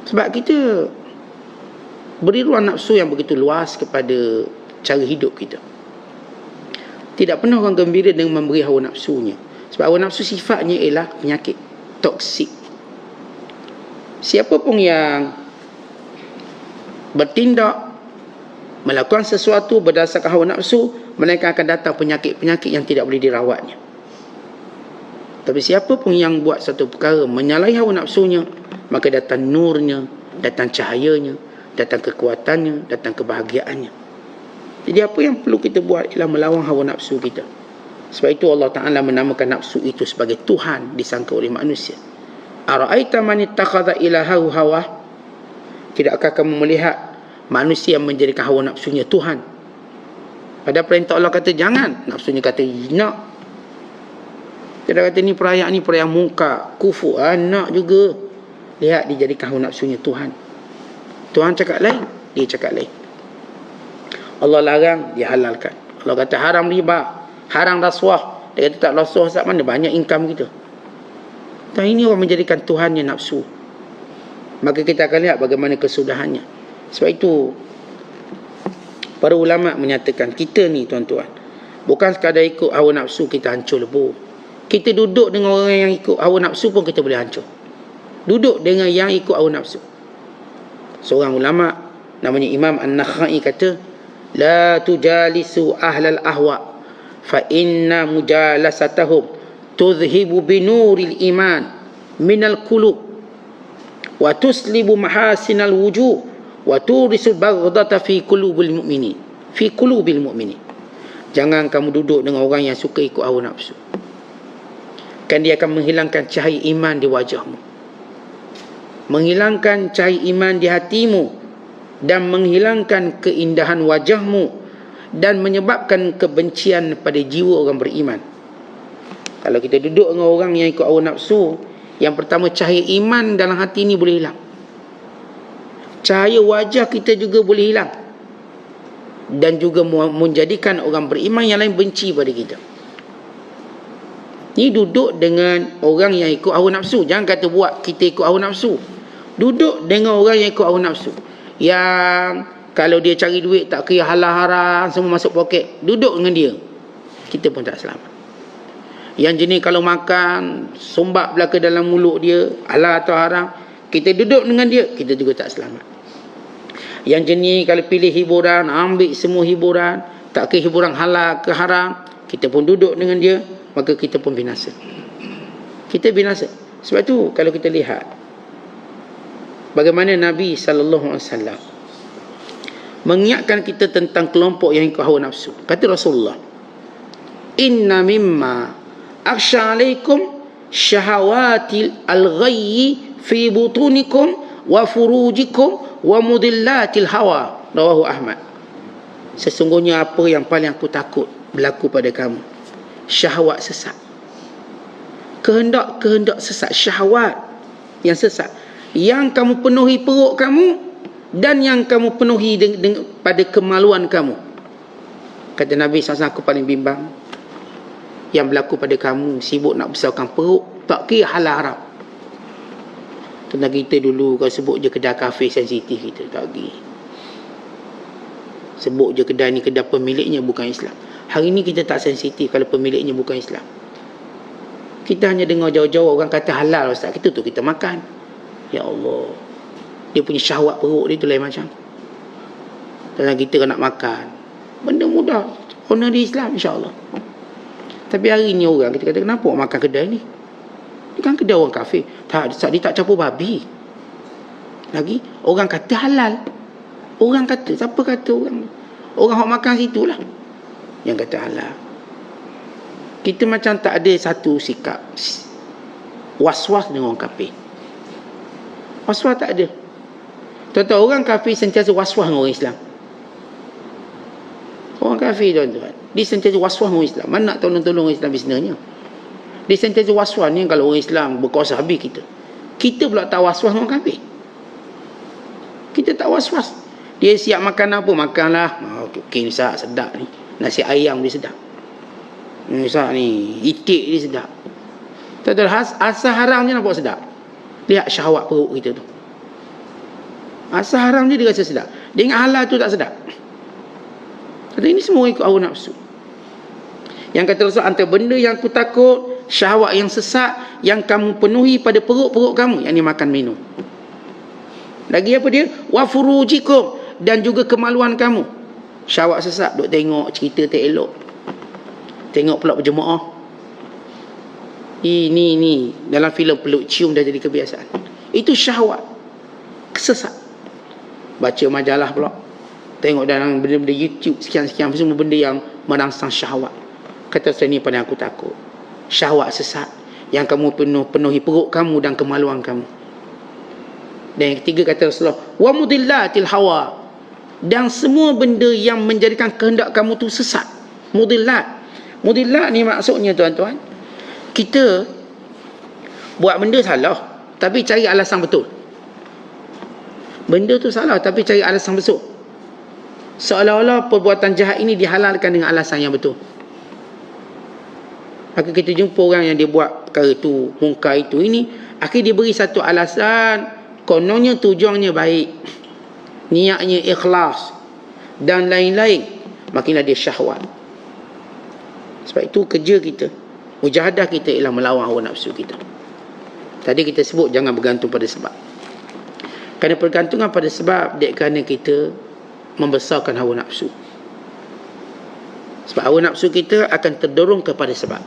Sebab kita beri ruang nafsu yang begitu luas kepada cara hidup kita. Tidak pernah orang gembira dengan memberi hawa nafsunya. Sebab hawa nafsu sifatnya ialah penyakit, toksik. Siapa pun yang bertindak, melakukan sesuatu berdasarkan hawa nafsu, mereka akan datang penyakit-penyakit yang tidak boleh dirawatnya. Tapi siapa pun yang buat satu perkara menyalahi hawa nafsunya, maka datang nurnya, datang cahayanya, datang kekuatannya, datang kebahagiaannya. Jadi apa yang perlu kita buat ialah melawan hawa nafsu kita. Sebab itu Allah Ta'ala menamakan nafsu itu sebagai Tuhan disangka oleh manusia. Ara'aita man ittakhadha ilahahu hawah? Tidakkah kamu melihat manusia yang menjadikan hawa nafsunya Tuhan? Pada perintah Allah kata jangan, nafsunya kata nak. Dia kata ni perayaan munkar, kufur, nak juga. Lihat dijadikan hawa nafsunya Tuhan. Tuhan cakap lain, dia cakap lain. Allah larang, dia halalkan. Allah kata haram riba, haram rasuah. Dia kata tak rasuah, saat mana banyak income kita. Dan ini orang menjadikan Tuhannya nafsu. Maka kita akan lihat bagaimana kesudahannya. Sebab itu para ulama menyatakan kita ni tuan-tuan, bukan sekadar ikut hawa nafsu kita hancur lebur. Kita duduk dengan orang yang ikut hawa nafsu pun kita boleh hancur. Duduk dengan yang ikut hawa nafsu. Seorang ulama namanya Imam An-Nakhai kata, la tujalisu ahlal ahwa fa inna mujalasatahum tuzhibu binuril iman minal qulub wa tuslibu mahasinal wujuh wa turisul baghdata fi qulubil mu'minin. Jangan kamu duduk dengan orang yang suka ikut hawa nafsu. Kan dia akan menghilangkan cahaya iman di wajahmu, menghilangkan cahaya iman di hatimu, dan menghilangkan keindahan wajahmu, dan menyebabkan kebencian pada jiwa orang beriman. Kalau kita duduk dengan orang yang ikut hawa nafsu, yang pertama, cahaya iman dalam hati ni boleh hilang. Cahaya wajah kita juga boleh hilang. Dan juga menjadikan orang beriman yang lain benci pada kita. Ni duduk dengan orang yang ikut hawa nafsu. Jangan kata buat kita ikut hawa nafsu. Duduk dengan orang yang ikut hawa nafsu, yang kalau dia cari duit tak kira halal haram, semua masuk poket. Duduk dengan dia, kita pun tak selamat. Yang jenis kalau makan sombak belaka dalam mulut dia, halal atau haram, kita duduk dengan dia, kita juga tak selamat. Yang jenis kalau pilih hiburan, ambil semua hiburan, tak kira hiburan halal ke haram, kita pun duduk dengan dia, maka kita pun binasa. Kita binasa. Sebab tu kalau kita lihat bagaimana Nabi SAW mengingatkan kita tentang kelompok yang ikut hawa nafsu. Kata Rasulullah, inna mimma akhsha alaikum syahawatil al-ghayyi fi butunikum wa furujikum wa mudillatil hawa. Rawahu Ahmad. Sesungguhnya apa yang paling aku takut berlaku pada kamu, syahwat sesat, kehendak-kehendak sesat, syahwat yang sesat, yang kamu penuhi perut kamu dan yang kamu penuhi pada kemaluan kamu. Kata Nabi SAW, aku paling bimbang yang berlaku pada kamu, sibuk nak besarkan perut, tak kira halal haram. Tentang kita dulu, kalau sebut je kedai kafe sensitif, kita tak pergi. Sebut je kedai ni kedai pemiliknya bukan Islam. Hari ni kita tak sensitif kalau pemiliknya bukan Islam. Kita hanya dengar jauh-jauh orang kata halal, Ustaz, kita tu kita makan. Ya Allah, dia punya syahwat perut dia tu lain macam. Dan kita kan nak makan benda mudah, honor di Islam, insyaAllah. Tapi hari ni orang kita kata, kenapa orang makan kedai ni? Dia kan kedai orang kafir. Tak, dia tak campur babi. Lagi orang kata halal. Orang kata, siapa kata orang? Orang hok makan situ lah yang kata halal. Kita macam tak ada satu sikap was-was dengan orang kafir. Was-was tak ada. Tuan-tuan, orang kafir sentiasa was-was dengan orang Islam. Orang kafir, tuan-tuan, dia sentiasa was-was dengan orang Islam. Mana nak tolong-tolong orang Islam sebenarnya? Dia sentiasa was-was ni kalau orang Islam berkuasa habis kita. Kita pula tak was-was dengan orang kafir. Kita tak was-was. Dia siap makan apa, makanlah. Okey, Ustaz, sedap ni. Nasi ayam dia sedap. Ustaz ni, itik dia sedap. Tuan-tuan, asal haram je nampak sedap. Lihat syahwat perut kita tu. Asal haram je dia rasa sedap. Dia ingat halal tu tak sedap. Kata ini semua ikut hawa nafsu. Yang kata Rasul, antara benda yang aku takut, syahwat yang sesat yang kamu penuhi pada perut-perut kamu, yang ni makan minum. Lagi apa dia? Wa furujikum, dan juga kemaluan kamu. Syahwat sesat, duk tengok cerita tak elok, tengok pula berjemaah. Ini dalam filem peluk cium dah jadi kebiasaan. Itu syahwat sesat. Baca majalah pula, tengok dalam benda-benda YouTube sekian-sekian, semua benda yang merangsang syahwat. Kata saya, ni pada aku takut. Syahwat sesat yang kamu penuhi perut kamu dan kemaluan kamu. Dan yang ketiga kata Rasulullah, wa mudillatil hawa, dan semua benda yang menjadikan kehendak kamu tu sesat. Mudillat ni maksudnya, tuan-tuan, kita buat benda salah tapi cari alasan betul. Benda tu salah tapi cari alasan betul. Seolah-olah perbuatan jahat ini dihalalkan dengan alasan yang betul. Maka kita jumpa orang yang dia buat perkara tu, mungkar itu, ini, akhir dia beri satu alasan, kononnya tujuannya baik, niatnya ikhlas dan lain-lain, makinlah dia syahwat. Sebab itu kerja kita, mujahadah kita ialah melawan hawa nafsu kita. Tadi kita sebut jangan bergantung pada sebab. Kerana pergantungan pada sebab dia kerana kita membesarkan hawa nafsu. Sebab hawa nafsu kita akan terdorong kepada sebab.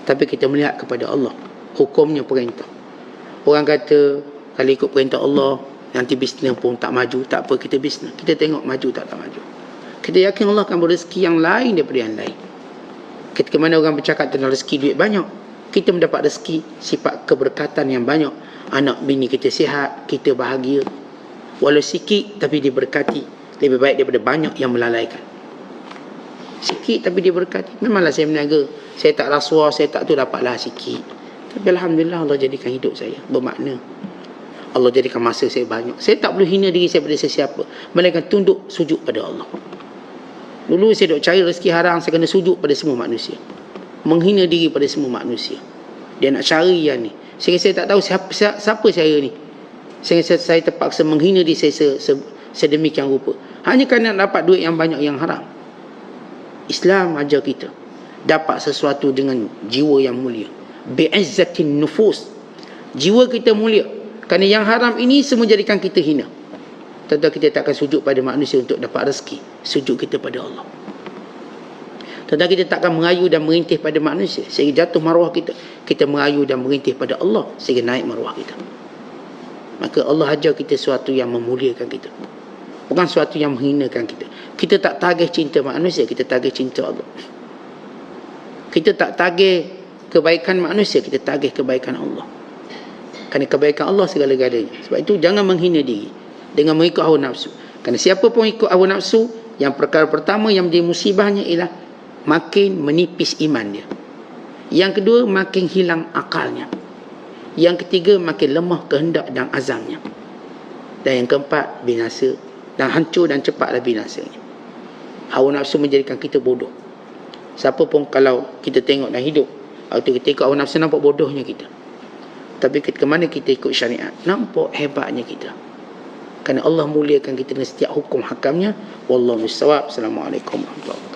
Tapi kita melihat kepada Allah, hukumnya perintah. Orang kata kalau ikut perintah Allah nanti bisnes pun tak maju, tak apa, kita bisnes, kita tengok maju tak maju. Kita yakin Allah akan berezeki yang lain daripada yang lain. Ketika mana orang bercakap tentang rezeki duit banyak, kita mendapat rezeki sifat keberkatan yang banyak. Anak bini kita sihat, kita bahagia. Walau sikit tapi diberkati, lebih baik daripada banyak yang melalaikan. Sikit tapi diberkati. Memanglah saya meniaga, saya tak rasuah, saya tak tu, dapatlah sikit. Tapi alhamdulillah Allah jadikan hidup saya bermakna. Allah jadikan masa saya banyak. Saya tak perlu hina diri saya pada sesiapa, melainkan tunduk sujud pada Allah. Dulu saya duk cari rezeki haram, saya kena sujud pada semua manusia, menghina diri pada semua manusia. Dia nak cari yang ni, sehingga saya tak tahu siapa saya ni, sehingga saya terpaksa menghina diri saya sedemikian rupa, hanya kerana nak dapat duit yang banyak yang haram. Islam ajar kita dapat sesuatu dengan jiwa yang mulia, bi'izzatin nufus. Jiwa kita mulia, kerana yang haram ini semua jadikan kita hina. Tentu kita tak akan sujud pada manusia untuk dapat rezeki, sujud kita pada Allah. Tentu kita tak akan merayu dan merintih pada manusia sehingga jatuh maruah kita. Kita merayu dan merintih pada Allah sehingga naik maruah kita. Maka Allah ajar kita sesuatu yang memuliakan kita, bukan sesuatu yang menghinakan kita. Kita tak tagih cinta manusia, kita tagih cinta Allah. Kita tak tagih kebaikan manusia, kita tagih kebaikan Allah. Kerana kebaikan Allah segala-galanya. Sebab itu jangan menghina diri dengan mengikut hawa nafsu. Kerana siapa pun ikut hawa nafsu, yang perkara pertama yang menjadi musibahnya ialah makin menipis iman dia. Yang kedua, makin hilang akalnya. Yang ketiga, makin lemah kehendak dan azamnya. Dan yang keempat, binasa. Dan hancur dan cepatlah binasanya. Hawa nafsu menjadikan kita bodoh. Siapa pun kalau kita tengok dan hidup, waktu kita ikut hawa nafsu, nampak bodohnya kita. Tapi ketika mana kita ikut syariat, nampak hebatnya kita. Kerana Allah muliakan kita dengan setiap hukum hakamnya. Wallahu bissawab. Assalamualaikum warahmatullahi wabarakatuh.